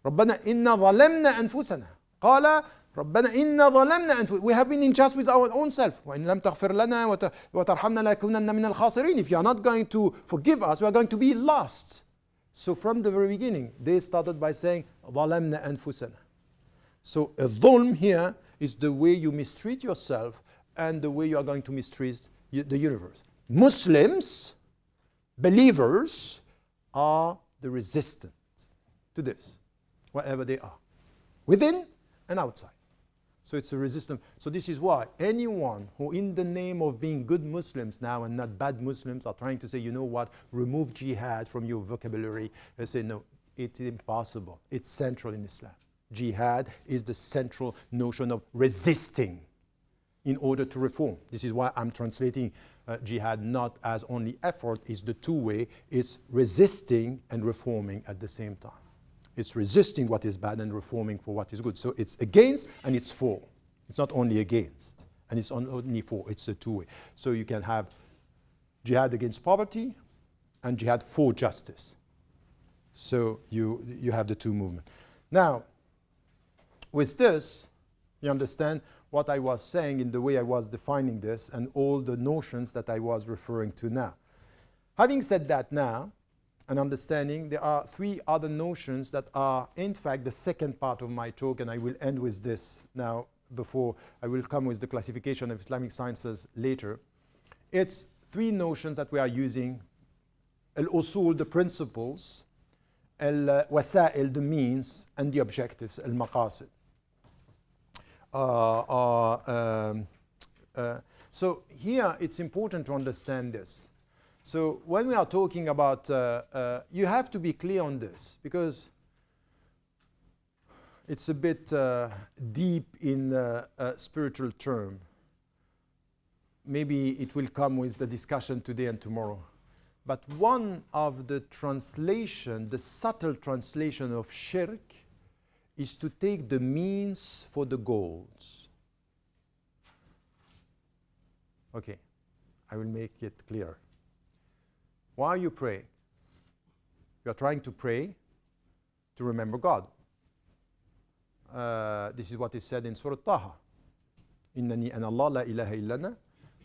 رَبَّنَا إِنَّا ظَلَمْنَا أَنفُسَنَا. قَالَ رَبَّنَا إِنَّا ظَلَمْنَا أَنفُسَنَا. We have been unjust with our own self. وَإِن لَمْ تَغْفِرْ لَنَا وَتَرْحَمْنَا لَكُنَنَّ مِنَ الْخَاسِرِينَ. If you are not going to forgive us, we are going to be lost. So from the very beginning, they started by saying, ظَلَمْنَا أَنفُسَنَا. So a dhulm here is the way you mistreat yourself and the way you are going to mistreat the universe. Muslims, believers, are the resistance to this, wherever they are, within and outside. So it's a resistance. So this is why anyone who in the name of being good Muslims now and not bad Muslims are trying to say, you know what, remove jihad from your vocabulary, they say, no, it's impossible. It's central in Islam. Jihad is the central notion of resisting in order to reform. This is why I'm translating jihad not as only effort, it's the two-way, it's resisting and reforming at the same time. It's resisting what is bad and reforming for what is good. So it's against and it's for. It's not only against and it's only for, it's a two-way. So you can have jihad against poverty and jihad for justice. So you have the two movements. Now, with this, you understand what I was saying in the way I was defining this and all the notions that I was referring to now. Having said that now, and understanding, there are 3 other notions that are, in fact, the second part of my talk, and I will end with this now before I will come with the classification of Islamic sciences later. It's 3 notions that we are using: al-usul, the principles, al-wasa'il, the means, and the objectives, al-maqasid. So here it's important to understand this. So when we are talking about, you have to be clear on this because it's a bit deep in a spiritual term. Maybe it will come with the discussion today and tomorrow. But one of the translation, the subtle translation of shirk, is to take the means for the goals. Okay, I will make it clear. Why you pray? You are trying to pray to remember God. This is what is said in Surah Taha. إِنَّنِي أَنَا اللَّهُ لَا إِلَهَ إِلَّا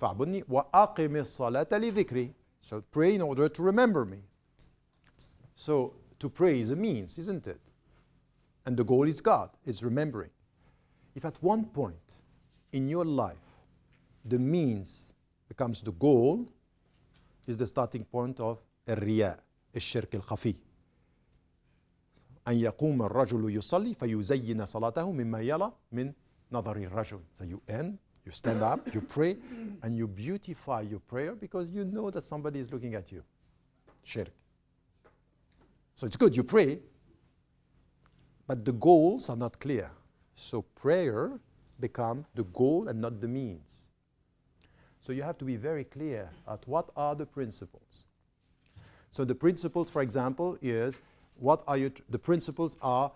فَاعْبُدْنِي وَأَقِمِ الصَّلَاةَ لِذِكْرِي. So pray in order to remember me. So to pray is a means, isn't it? And the goal is God, is remembering. If at one point in your life the means becomes the goal, is the starting point of الرياء, الشرك الخفي. أن يقوم الرجل يصلي فيزين صلاته مما يرى من نظر الرجل. So you end, you stand up, you pray, and you beautify your prayer because you know that somebody is looking at you. Shirk. So it's good, you pray, but the goals are not clear. So prayer becomes the goal and not the means. So you have to be very clear at what are the principles. So the principles, for example, is what are the principles are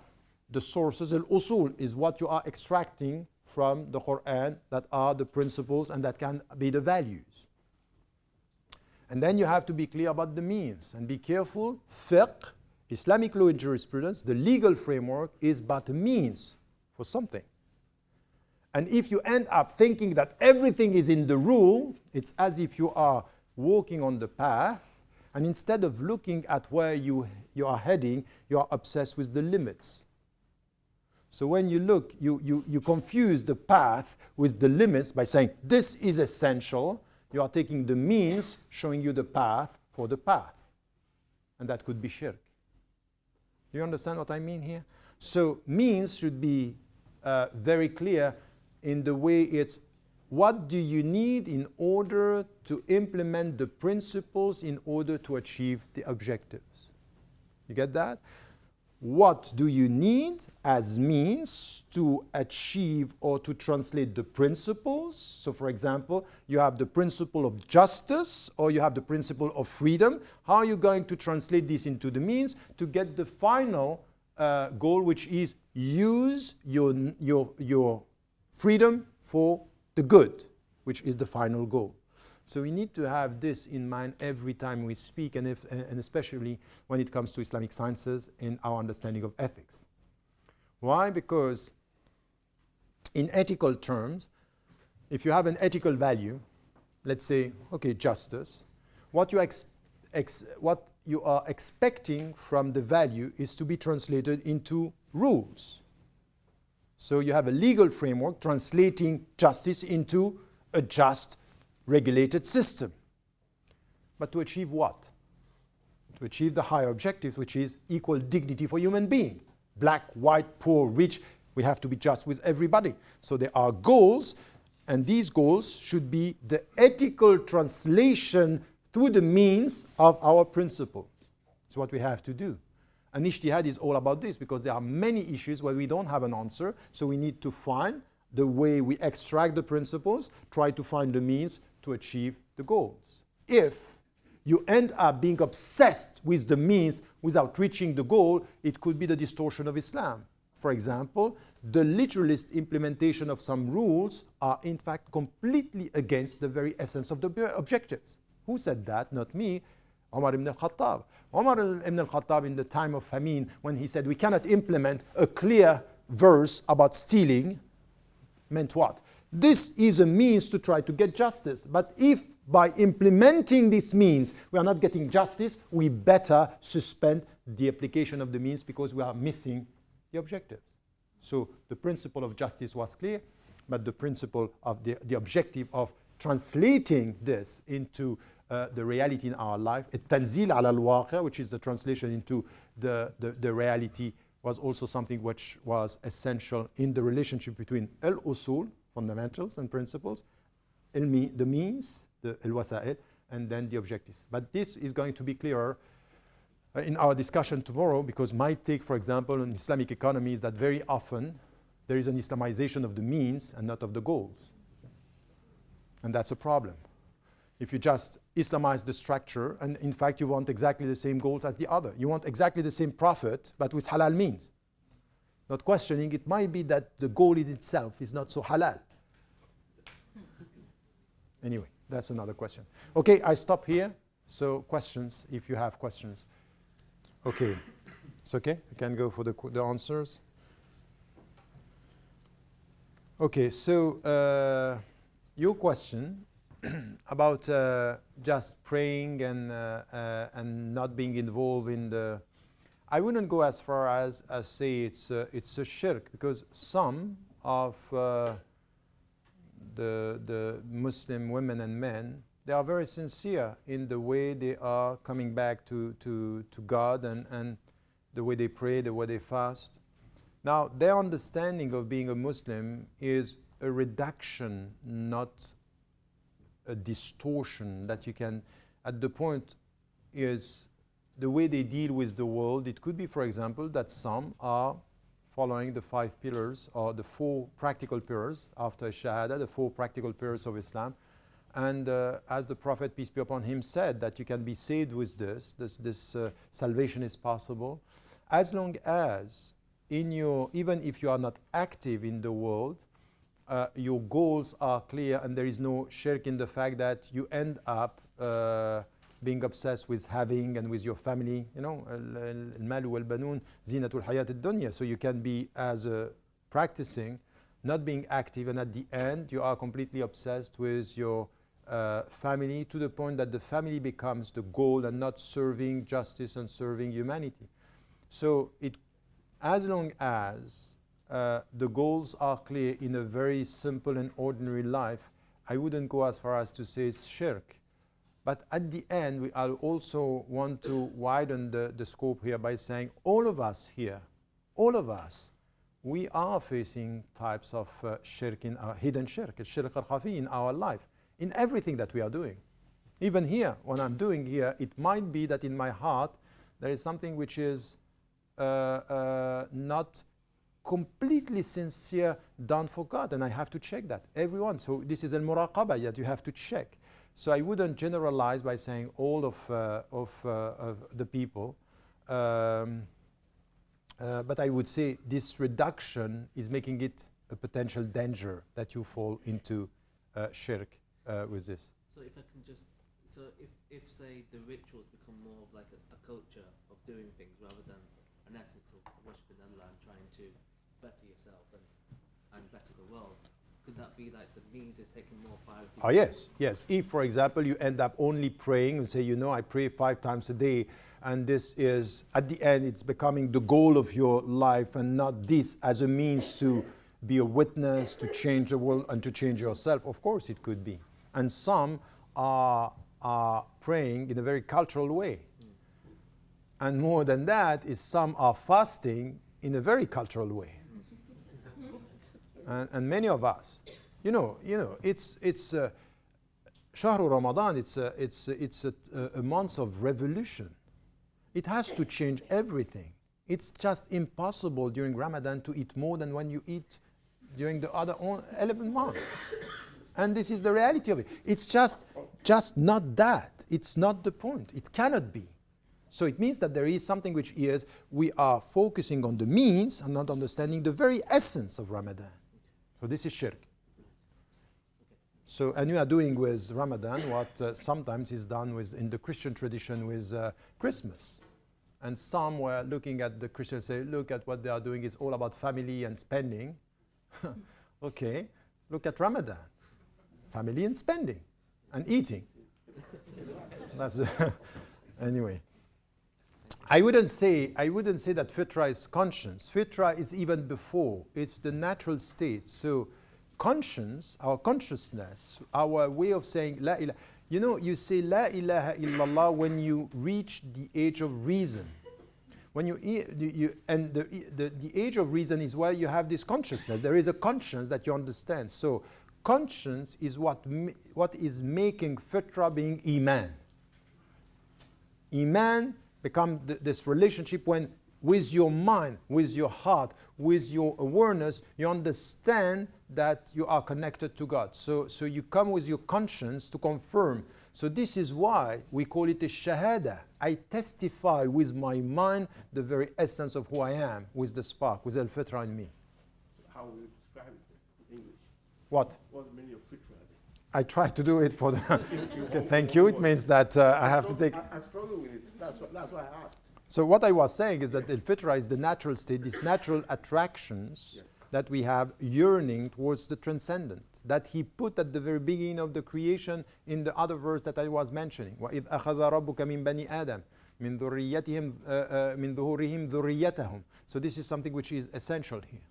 the sources. Al-usul is what you are extracting from the Quran that are the principles and that can be the values. And then you have to be clear about the means and be careful. Fiqh, Islamic law and jurisprudence, the legal framework is but a means for something. And if you end up thinking that everything is in the rule, it's as if you are walking on the path, and instead of looking at where you are heading, you are obsessed with the limits. So when you look, you confuse the path with the limits by saying, this is essential. You are taking the means, showing you the path for the path. And that could be shirk. Do you understand what I mean here? So means should be very clear in the way it's what do you need in order to implement the principles in order to achieve the objectives. You get that? What do you need as means to achieve or to translate the principles? So for example, you have the principle of justice or you have the principle of freedom. How are you going to translate this into the means to get the final goal, which is use your freedom for the good, which is the final goal. So we need to have this in mind every time we speak, and especially when it comes to Islamic sciences in our understanding of ethics. Why? Because in ethical terms, if you have an ethical value, let's say, okay, justice, what you are expecting from the value is to be translated into rules. So you have a legal framework translating justice into a just, regulated system. But to achieve what? To achieve the higher objective, which is equal dignity for human beings. Black, white, poor, rich, we have to be just with everybody. So there are goals, and these goals should be the ethical translation through the means of our principles. It's what we have to do. And ijtihad is all about this because there are many issues where we don't have an answer, so we need to find the way we extract the principles, try to find the means to achieve the goals. If you end up being obsessed with the means without reaching the goal, it could be the distortion of Islam. For example, the literalist implementation of some rules are in fact completely against the very essence of the objectives. Who said that? Not me. Umar ibn al-Khattab. Umar ibn al-Khattab in the time of famine, when he said we cannot implement a clear verse about stealing, meant what? This is a means to try to get justice. But if by implementing this means we are not getting justice, we better suspend the application of the means because we are missing the objectives. So the principle of justice was clear, but the principle of the objective of translating this into the reality in our life, التنزيل على الواقع, which is the translation into the reality, was also something which was essential in the relationship between al-usul, fundamentals and principles, the means, the al-wasa'il, and then the objectives. But this is going to be clearer in our discussion tomorrow, because my take, for example, on Islamic economy is that very often there is an Islamization of the means and not of the goals. And that's a problem. If you just Islamize the structure, and in fact you want exactly the same goals as the other. You want exactly the same profit, but with halal means. Not questioning, it might be that the goal in itself is not so halal. Anyway. That's another question. Okay, I stop here. So questions, if you have questions. Okay, it's okay? I can go for the answers. Okay, so your question about just praying and not being involved in the... I wouldn't go as far as say it's a shirk, because some of the Muslim women and men, they are very sincere in the way they are coming back to God and the way they pray, the way they fast. Now, their understanding of being a Muslim is a reduction, not a distortion that you can, at the point is the way they deal with the world. It could be, for example, that some are following the 5 pillars or the 4 practical pillars after Shahada, the 4 practical pillars of Islam. And as the Prophet, peace be upon him, said that you can be saved with this salvation is possible, as long as even if you are not active in the world, your goals are clear and there is no shirk in the fact that you end up being obsessed with having and with your family, المال والبنون زينة الحياة الدنيا. So you can be as practicing, not being active, and at the end you are completely obsessed with your family, to the point that the family becomes the goal and not serving justice and serving humanity. So as long as the goals are clear in a very simple and ordinary life, I wouldn't go as far as to say it's shirk. But at the end, we also want to widen the scope here by saying all of us here, all of us, we are facing types of shirk in our hidden shirk, shirk al-khafi in our life, in everything that we are doing. Even here, what I'm doing here, it might be that in my heart there is something which is not completely sincere, done for God, and I have to check that. Everyone. So this is al-muraqabah that you have to check. So I wouldn't generalize by saying all of the people, but I would say this reduction is making it a potential danger that you fall into shirk with this. So if I can just, if say the rituals become more of like a culture of doing things rather than an essence of worshiping Allah and trying to better yourself and better the world, could that be like the means is taking more priority? Oh, yes, yes. If, for example, you end up only praying and say, I pray 5 times a day, and this is, at the end, it's becoming the goal of your life and not this as a means to be a witness, to change the world and to change yourself, of course it could be. And some are praying in a very cultural way. And more than that is some are fasting in a very cultural way. And many of us, it's Shahru Ramadan. It's a month of revolution. It has to change everything. It's just impossible during Ramadan to eat more than when you eat during the other 11 months. And this is the reality of it. It's just not that. It's not the point. It cannot be. So it means that there is something which is we are focusing on the means and not understanding the very essence of Ramadan. So this is shirk. So, and you are doing with Ramadan what sometimes is done in the Christian tradition with Christmas. And some were looking at the Christians say, look at what they are doing. It's all about family and spending. Okay, look at Ramadan. Family and spending and eating. That's anyway. I wouldn't say that fitra is conscience. Fitra is even before. It's the natural state. So conscience, our consciousness, our way of saying La ilaha. You say La ilaha illallah when you reach the age of reason. When and the age of reason is where you have this consciousness. There is a conscience that you understand. So conscience is what is making fitra being iman. Iman become this relationship when with your mind, with your heart, with your awareness, you understand that you are connected to God. So you come with your conscience to confirm. So this is why we call it a shahada. I testify with my mind the very essence of who I am, with the spark, with al-fitra in me. How would you describe it in English? What? What meaning of fitra? I try to do it for the. Okay, thank you. It means that I have to take. I struggle with it. That's why I asked. So what I was saying is that al-fitra is the natural state, these natural attractions that we have yearning towards the transcendent, that he put at the very beginning of the creation in the other verse that I was mentioning. وَإِذْ أَخَذَ رَبُّكَ مِنْ بَنِي آدَمَ مِنْ ذُرِّيَّتِهِمْ مِنْ ظُهُورِهِمْ ذُرِّيَّتَهُم. So this is something which is essential here.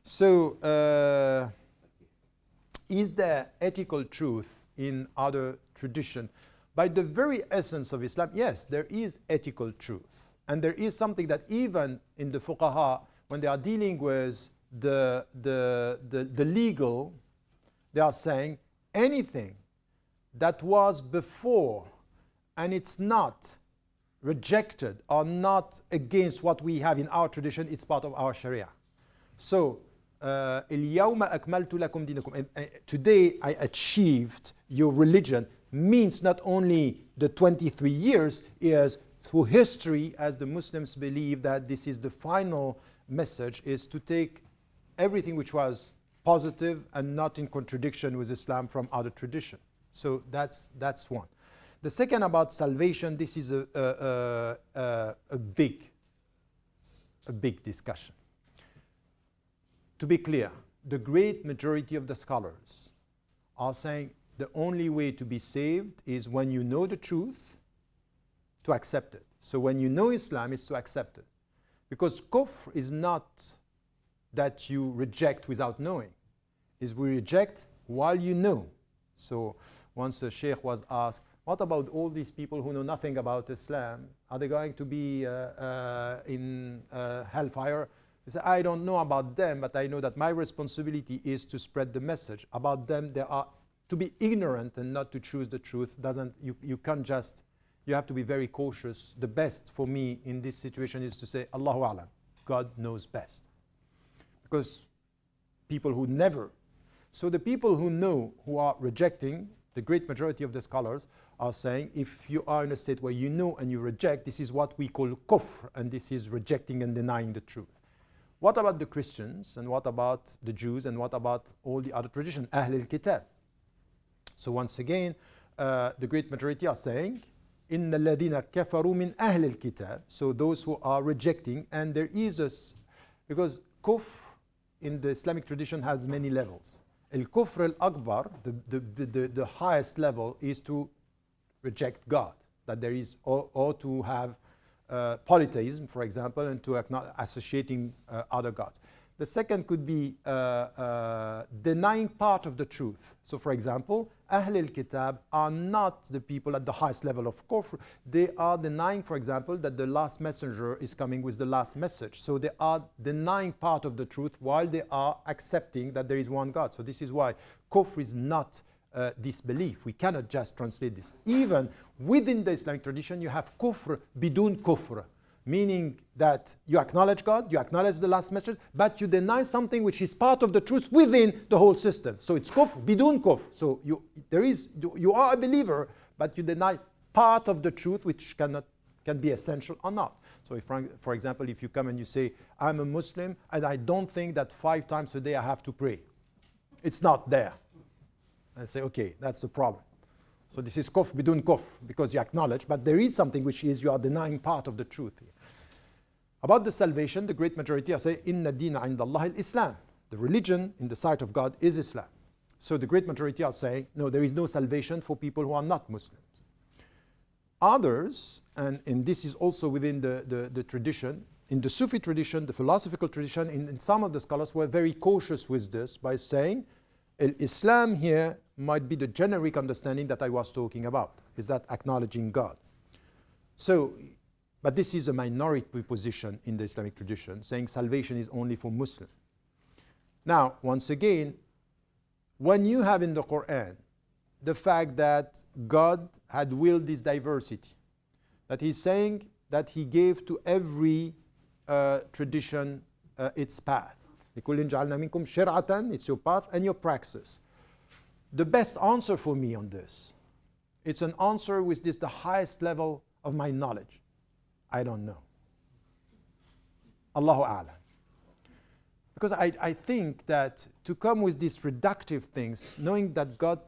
So is there ethical truth in other tradition? By the very essence of Islam, yes, there is ethical truth. And there is something that even in the fuqaha, when they are dealing with the legal, they are saying anything that was before and it's not rejected or not against what we have in our tradition, it's part of our Sharia. So, اليوم أكملت لكم دينكم. Today I achieved your religion means not only the 23 years, is through history, as the Muslims believe that this is the final message, is to take everything which was positive and not in contradiction with Islam from other tradition. So that's one. The second about salvation, this is a big discussion. To be clear, the great majority of the scholars are saying the only way to be saved is when you know the truth, to accept it. So when you know Islam, it's to accept it. Because kufr is not that you reject without knowing. Is we reject while you know. So once a sheikh was asked, what about all these people who know nothing about Islam? Are they going to be in hellfire? He said, I don't know about them, but I know that my responsibility is to spread the message. About them, they are to be ignorant and not to choose the truth. You can't just, you have to be very cautious. The best for me in this situation is to say, Allahu A'lam, God knows best. Because people who never, so the people who know, who are rejecting, the great majority of the scholars are saying, if you are in a state where you know and you reject, this is what we call kufr, and this is rejecting and denying the truth. What about the Christians, and what about the Jews, and what about all the other traditions, Ahl al-Kitab? So once again, the great majority are saying, إِنَّ الَّذِينَ كَفَرُوا مِنْ أَهْلِ الْكِتَابِ. So those who are rejecting, and there is because kufr in the Islamic tradition has many levels. Al-Kufr al-Akbar, the highest level, is to reject God, that there is, or to have polytheism, for example, and to associating other gods. The second could be denying part of the truth. So, for example, Ahl al-Kitab are not the people at the highest level of kufr. They are denying, for example, that the last messenger is coming with the last message. So they are denying part of the truth while they are accepting that there is one God. So this is why kufr is not disbelief. We cannot just translate this. Even within the Islamic tradition, you have kufr bidun kufr, meaning that you acknowledge God, you acknowledge the last message, but you deny something which is part of the truth within the whole system. So it's kufr bidun kufr. So you are a believer, but you deny part of the truth which can be essential or not. So if, for example, if you come and you say, I'm a Muslim and I don't think that 5 times a day I have to pray. It's not there. I say, okay, that's the problem. So this is kufr bidun kufr, because you acknowledge, but there is something which is you are denying part of the truth here. About the salvation, the great majority are saying, Inna dina inda Allah al-Islam. The religion in the sight of God is Islam. So the great majority are saying, no, there is no salvation for people who are not Muslims. Others, and this is also within the tradition, in the Sufi tradition, the philosophical tradition, in some of the scholars were very cautious with this by saying, Islam here might be the generic understanding that I was talking about, is that acknowledging God. So, but this is a minority position in the Islamic tradition, saying salvation is only for Muslims. Now, once again, when you have in the Quran the fact that God had willed this diversity, that He's saying that He gave to every tradition its path. لِكُلٍّ جَعَلْنَا مِنْكُمْ شِرْعَةً, it's your path and your praxis. The best answer for me on this, it's an answer with this the highest level of my knowledge. I don't know. Allahu A'lam. Because I think that to come with these reductive things, knowing that God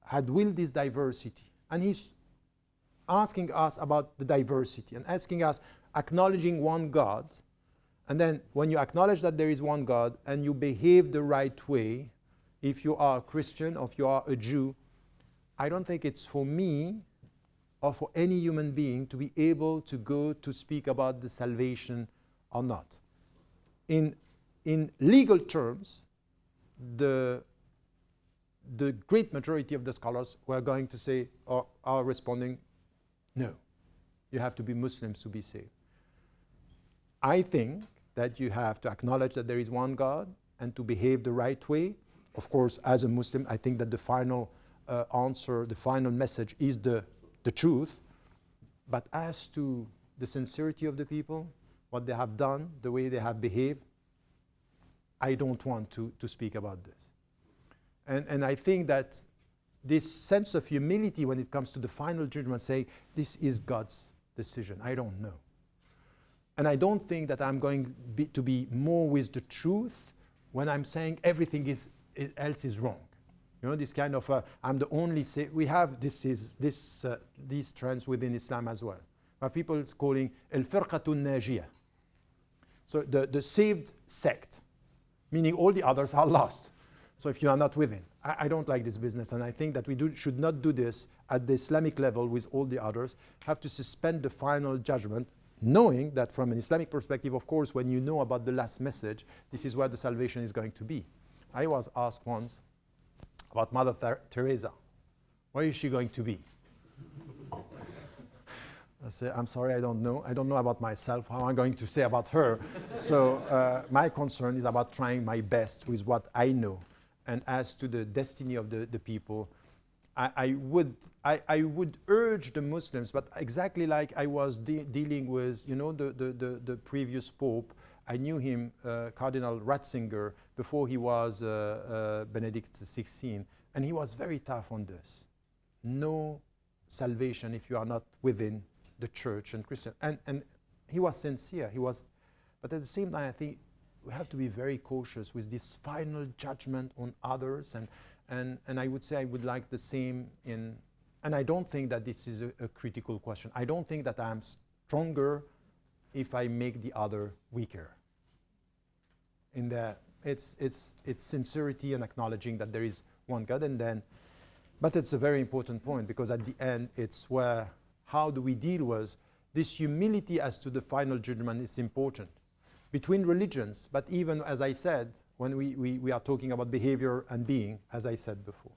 had willed this diversity, and He's asking us about the diversity and asking us, acknowledging one God, and then when you acknowledge that there is one God and you behave the right way, if you are a Christian or if you are a Jew, I don't think it's for me or for any human being to be able to go to speak about the salvation or not. In legal terms, the great majority of the scholars were going to say, or are responding, no, you have to be Muslims to be saved. I think that you have to acknowledge that there is one God and to behave the right way. Of course, as a Muslim, I think that the final answer, the final message is the truth. But as to the sincerity of the people, what they have done, the way they have behaved, I don't want to speak about this. And I think that this sense of humility when it comes to the final judgment, say, this is God's decision, I don't know. And I don't think that I'm going to be more with the truth when I'm saying everything else is wrong. You know, this kind of, I'm the only, we have these trends within Islam as well. We have people calling al-firqatun najiyah. So the saved sect, meaning all the others are lost. So if you are not within, I don't like this business, and I think that we should not do this at the Islamic level with all the others. Have to suspend the final judgment, knowing that from an Islamic perspective, of course, when you know about the last message, this is where the salvation is going to be. I was asked once about Mother Teresa. Where is she going to be? I say, I'm sorry, I don't know. I don't know about myself, how I'm going to say about her. So my concern is about trying my best with what I know. And as to the destiny of the people, I would urge the Muslims, but exactly like I was dealing with, you know, the previous Pope. I knew him, Cardinal Ratzinger, before he was Benedict XVI, and he was very tough on this. No salvation if you are not within the church and Christian. And he was sincere. But at the same time, I think we have to be very cautious with this final judgment on others. And I would say I would like the same in, and I don't think that this is a critical question. I don't think that I'm stronger if I make the other weaker. In the, it's sincerity and acknowledging that there is one God, and then, but it's a very important point, because at the end it's where, how do we deal with this humility as to the final judgment is important between religions, but even, as I said, when we are talking about behavior and being, as I said before.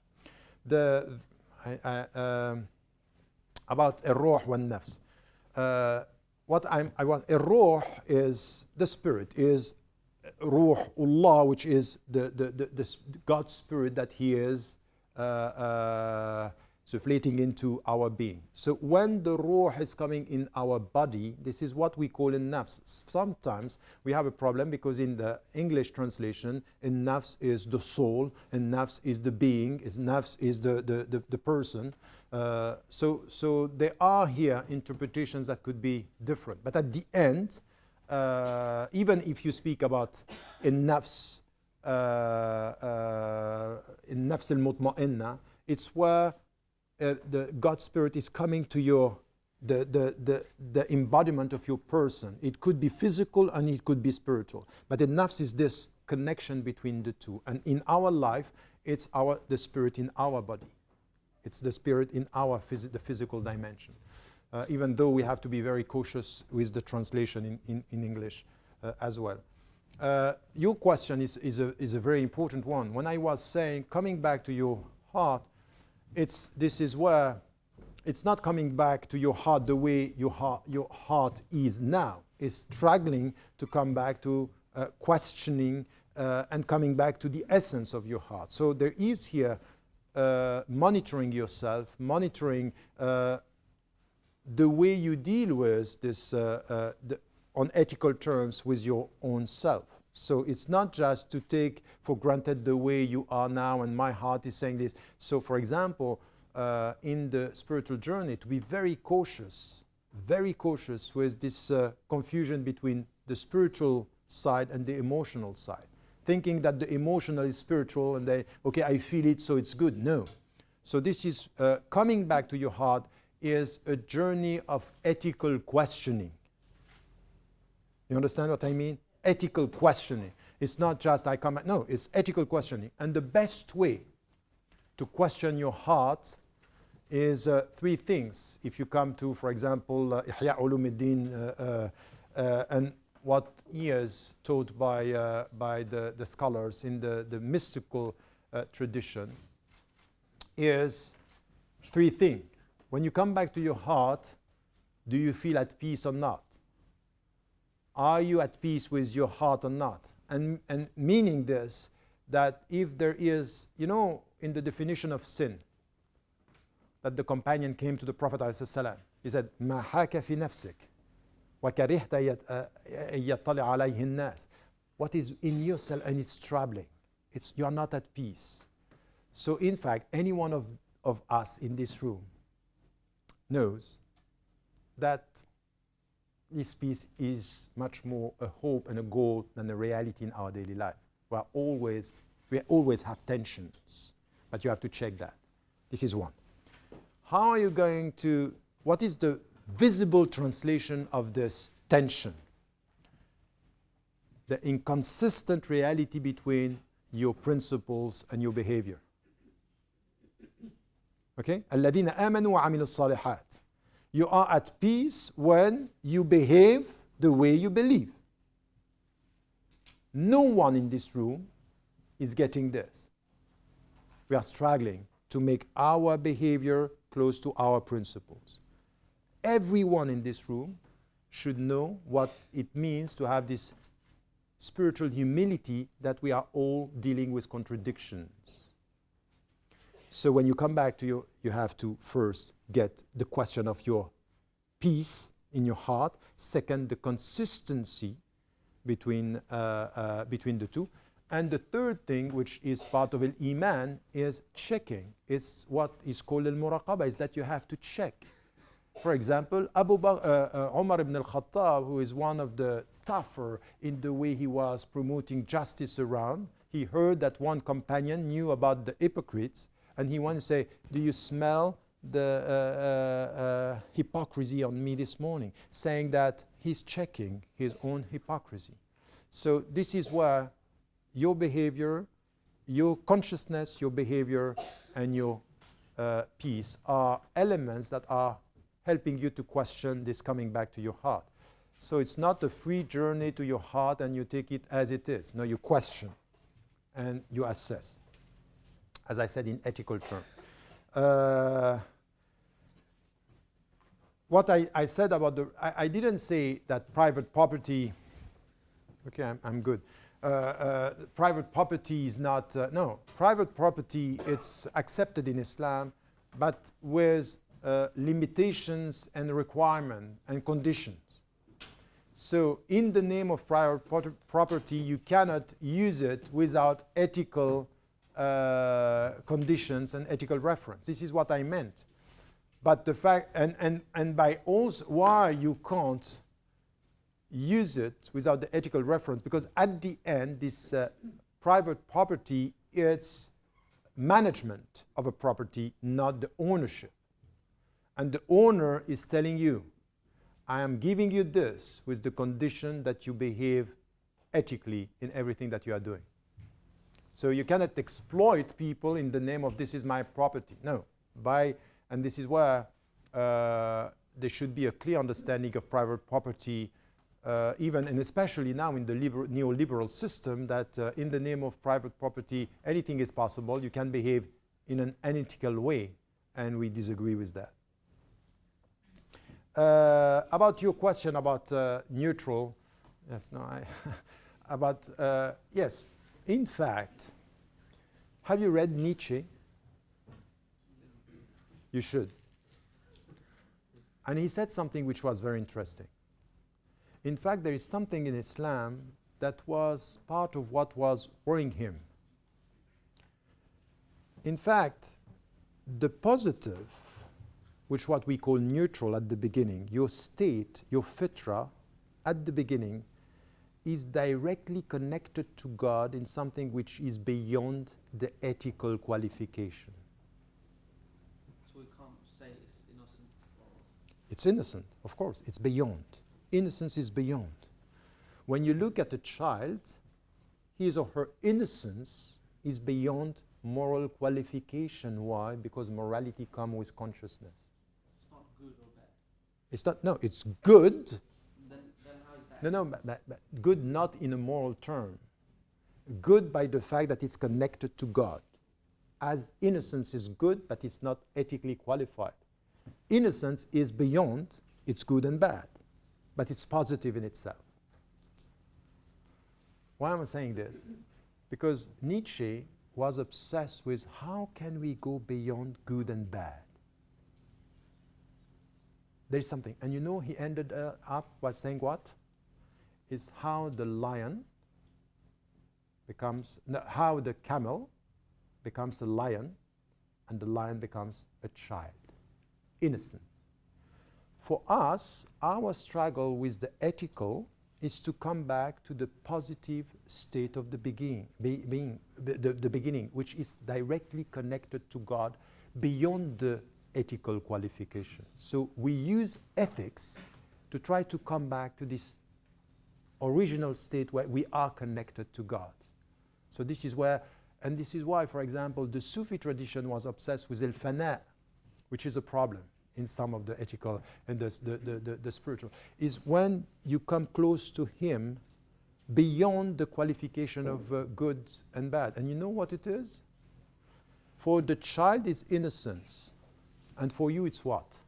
About ar-ruh wa nafs. Ar-ruh is the spirit, is ruh-ullah, which is the God's spirit that He is sufflating into our being. So when the ruh is coming in our body, this is what we call in nafs. Sometimes we have a problem because in the English translation, in nafs is the soul, and nafs is the being, nafs is the person. So there are here interpretations that could be different. But at the end, even if you speak about in nafs al-mutma'inna, it's where the God Spirit is coming to your, the embodiment of your person. It could be physical and it could be spiritual. But the nafs is this connection between the two. And in our life, it's the spirit in our body. It's the spirit in our the physical dimension. Even though we have to be very cautious with the translation in English as well. Your question is a very important one. When I was saying, coming back to your heart, this is where it's not coming back to your heart the way your heart is now. It's struggling to come back to questioning and coming back to the essence of your heart. So there is here monitoring yourself, monitoring the way you deal with this on ethical terms with your own self. So it's not just to take for granted the way you are now and my heart is saying this. So for example, in the spiritual journey, to be very cautious with this confusion between the spiritual side and the emotional side, thinking that the emotional is spiritual and okay, I feel it, so it's good. No. So this is coming back to your heart is a journey of ethical questioning. You understand what I mean? Ethical questioning. It's not just I come, no, it's ethical questioning. And the best way to question your heart is three things. If you come to, for example, Ihya Ulumuddin and what he is taught by the scholars in the mystical tradition, is three things. When you come back to your heart, do you feel at peace or not? Are you at peace with your heart or not? And meaning this, that if there is, you know, in the definition of sin, that the companion came to the Prophet ﷺ, he said, مَا حَاكَ فِي نَفْسِكَ وَكَرِهْتَ يَطَّلِعَ عَلَيْهِ النَّاسِ. What is in yourself and it's troubling. You are not at peace. So in fact, any one of us in this room knows that this peace is much more a hope and a goal than a reality in our daily life. We always have tensions, but you have to check that. This is one. How are you going to, what is the visible translation of this tension? The inconsistent reality between your principles and your behavior. Okay? الَّذِينَ آمَنُوا وَعَمِلُوا الصَّالِحَاتِ. You are at peace when you behave the way you believe. No one in this room is getting this. We are struggling to make our behavior close to our principles. Everyone in this room should know what it means to have this spiritual humility that we are all dealing with contradictions. So when you come back to you have to first get the question of your peace in your heart. Second, the consistency between the two. And the third thing, which is part of al-Iman, is checking. It's what is called al-Muraqaba, is that you have to check. For example, Umar ibn al-Khattab, who is one of the tougher in the way he was promoting justice around, he heard that one companion knew about the hypocrites, and he wanted to say, do you smell the hypocrisy on me this morning? Saying that he's checking his own hypocrisy. So this is where your behavior, your consciousness, your behavior, and your peace are elements that are helping you to question this coming back to your heart. So it's not a free journey to your heart and you take it as it is. No, you question and you assess, as I said, in ethical terms. What I said about I didn't say that private property, okay, I'm good. Private property is not, no, private property, it's accepted in Islam, but with limitations and requirements and conditions. So in the name of private property, you cannot use it without ethical conditions and ethical reference. This is what I meant. But the fact, and by also why you can't use it without the ethical reference, because at the end, this private property, it's management of a property, not the ownership. And the owner is telling you, I am giving you this with the condition that you behave ethically in everything that you are doing. So you cannot exploit people in the name of this is my property. No. And this is where there should be a clear understanding of private property, even and especially now in the neoliberal system, that in the name of private property, anything is possible. You can behave in an unethical way, and we disagree with that. About your question about neutral, yes, no, yes, in fact, have you read Nietzsche? You should. And he said something which was very interesting. In fact, there is something in Islam that was part of what was worrying him. In fact, the positive, which what we call neutral at the beginning, your state, your fitra, at the beginning, is directly connected to God in something which is beyond the ethical qualification. So we can't say it's innocent. It's innocent, of course. It's beyond. Innocence is beyond. When you look at a child, his or her innocence is beyond moral qualification. Why? Because morality comes with consciousness. It's not good or bad. It's not, no, it's good. Then how is that? No, but good not in a moral term. Good by the fact that it's connected to God. As innocence is good, but it's not ethically qualified. Innocence is beyond, it's good and bad, but it's positive in itself. Why am I saying this? Because Nietzsche was obsessed with how can we go beyond good and bad. There is something. And you know he ended up by saying what? Is how the lion becomes, no, how the camel becomes a lion and the lion becomes a child. Innocence. For us, our struggle with the ethical is to come back to the positive state of the beginning, the beginning, which is directly connected to God beyond the ethical qualification. So we use ethics to try to come back to this original state where we are connected to God. So this is where, and this is why, for example, the Sufi tradition was obsessed with al-fana, which is a problem in some of the ethical and the spiritual, is when you come close to him beyond the qualification of good and bad. And you know what it is? For the child is innocence, and for you it's what?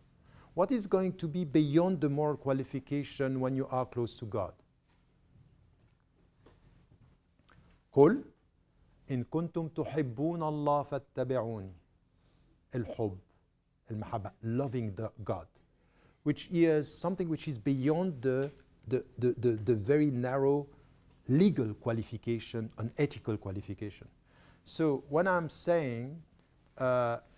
What is going to be beyond the moral qualification when you are close to God? قل إن كنتم تحبون الله فاتبعوني. الحب, المحبة, loving God, which is something which is beyond the very narrow legal qualification and ethical qualification. So when I'm saying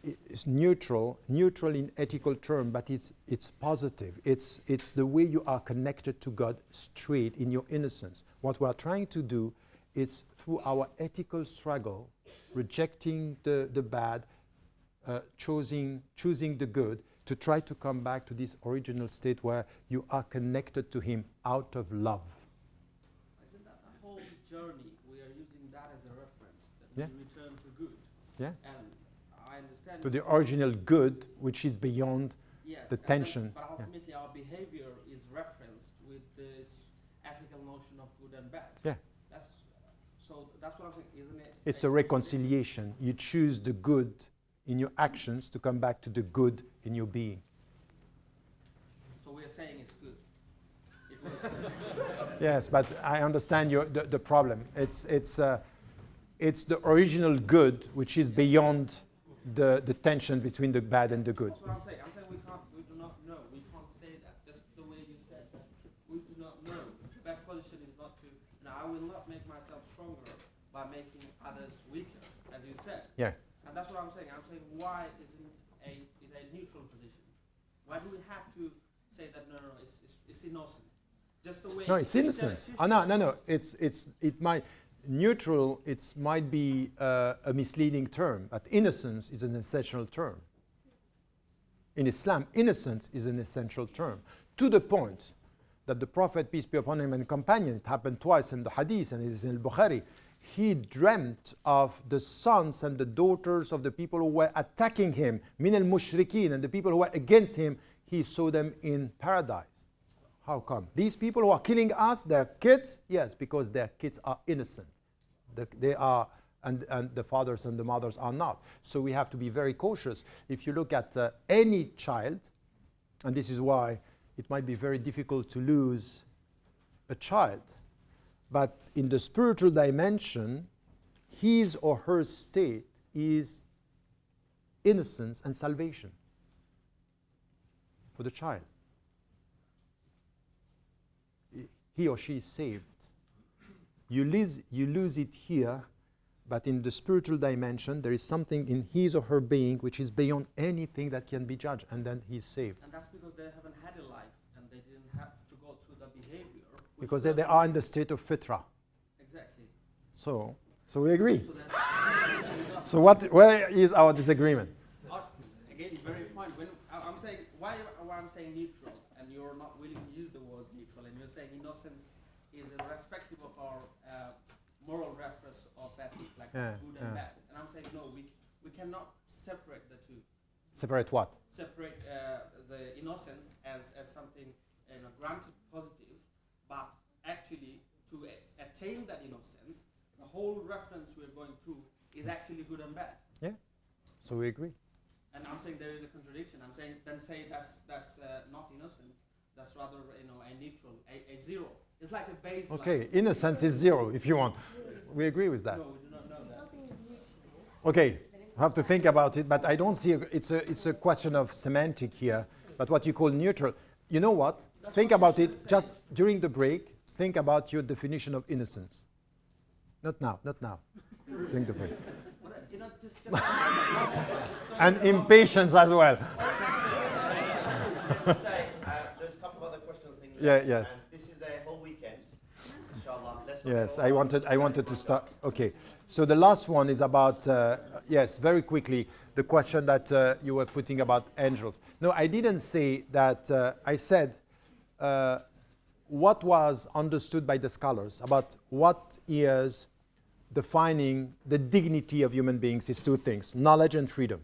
it's neutral in ethical term, but it's positive. It's the way you are connected to God straight in your innocence. What we are trying to do is through our ethical struggle, rejecting the bad, choosing the good, to try to come back to this original state where you are connected to Him out of love. Isn't that the whole journey? We are using that as a reference, that Yeah. we return to good. Yeah? And I understand. To the original good, which is beyond yes, the and tension. Then, but ultimately, our behavior is referenced with this ethical notion of good and bad. Yeah. That's what I'm saying, isn't it? It's a reconciliation. You choose the good in your actions to come back to the good in your being. So we're saying it's good. It was good. Yes, but I understand the problem. It's the original good which is beyond the tension between the bad and the good. That's what I'm saying. I'm saying we do not know. We can't say that. Just the way you said that. We do not know. The best position is not to, I will not make myself stronger by making others weaker, as you said. Yeah. And that's what I'm saying. I'm saying why isn't a neutral position? Why do we have to say that no, it's innocent? Just the way. No, it's innocence. No. It might neutral. It might be a misleading term, but innocence is an essential term. In Islam, innocence is an essential term, to the point that the Prophet, peace be upon him, and companion, it happened twice in the Hadith, and it is in Al-Bukhari, he dreamt of the sons and the daughters of the people who were attacking him, min al-mushrikeen, and the people who were against him, he saw them in paradise. How come? These people who are killing us, their kids? Yes, because their kids are innocent. They are, and the fathers and the mothers are not. So we have to be very cautious. If you look at any child, and this is why it might be very difficult to lose a child, but in the spiritual dimension, his or her state is innocence and salvation for the child. He or she is saved. You lose it here, but in the spiritual dimension, there is something in his or her being which is beyond anything that can be judged, and then he's saved. And that's because they haven't had a life, and they didn't have to go through the behavior because they are in the state of fitra. Exactly. So we agree. So that So where is our disagreement? Again, very point. When I'm saying why I'm saying neutral, and you're not willing to use the word neutral, and you're saying innocence is irrespective of our moral reference of ethic, like good and bad. And I'm saying no, we cannot separate the two. Separate what? Separate the innocence as something granted positive, but actually to attain that innocence, the whole reference we're going through is actually good and bad. Yeah. So we agree. And I'm saying there is a contradiction. I'm saying then say that's not innocent. That's rather a neutral, a zero. It's like a baseline. Okay, innocence is zero if you want. We agree with that. No, we do not know that. Okay, I have to think about it, but I don't see it's a question of semantic here. But what you call neutral, you know what? Think about it just during the break. Think about your definition of innocence. Not now. During the break. just And impatience as well. Just to say, there's a couple of other questions. Yeah, yes. And this is the whole weekend, inshallah. Yes, I wanted to start. Okay, so the last one is about, yes, very quickly, the question that you were putting about angels. No, I didn't say that. I said what was understood by the scholars about what is defining the dignity of human beings is two things: knowledge and freedom.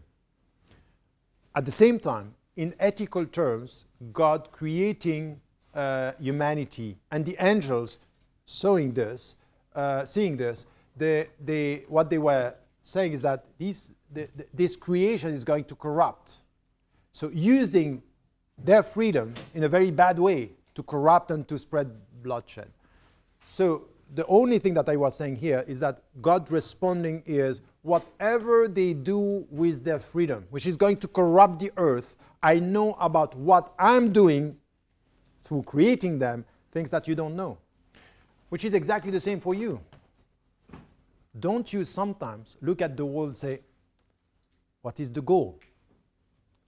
At the same time, in ethical terms, God creating humanity and the angels seeing this, what they were saying is that this creation is going to corrupt. So using their freedom in a very bad way to corrupt and to spread bloodshed. So the only thing that I was saying here is that God responding is whatever they do with their freedom, which is going to corrupt the earth, I know about what I'm doing through creating them, things that you don't know. Which is exactly the same for you. Don't you sometimes look at the world and say, what is the goal?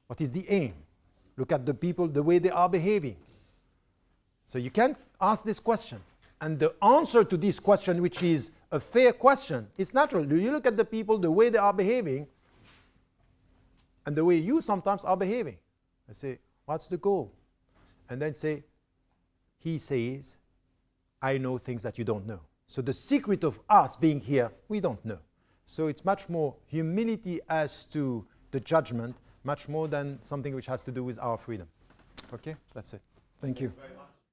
What is the aim? Look at the people, the way they are behaving. So you can ask this question. And the answer to this question, which is a fair question, it's natural. Do you look at the people, the way they are behaving, and the way you sometimes are behaving? I say, what's the goal? And then say, he says, I know things that you don't know. So the secret of us being here, we don't know. So it's much more humility as to the judgment, much more than something which has to do with our freedom. Okay, that's it. Thank you. Very much.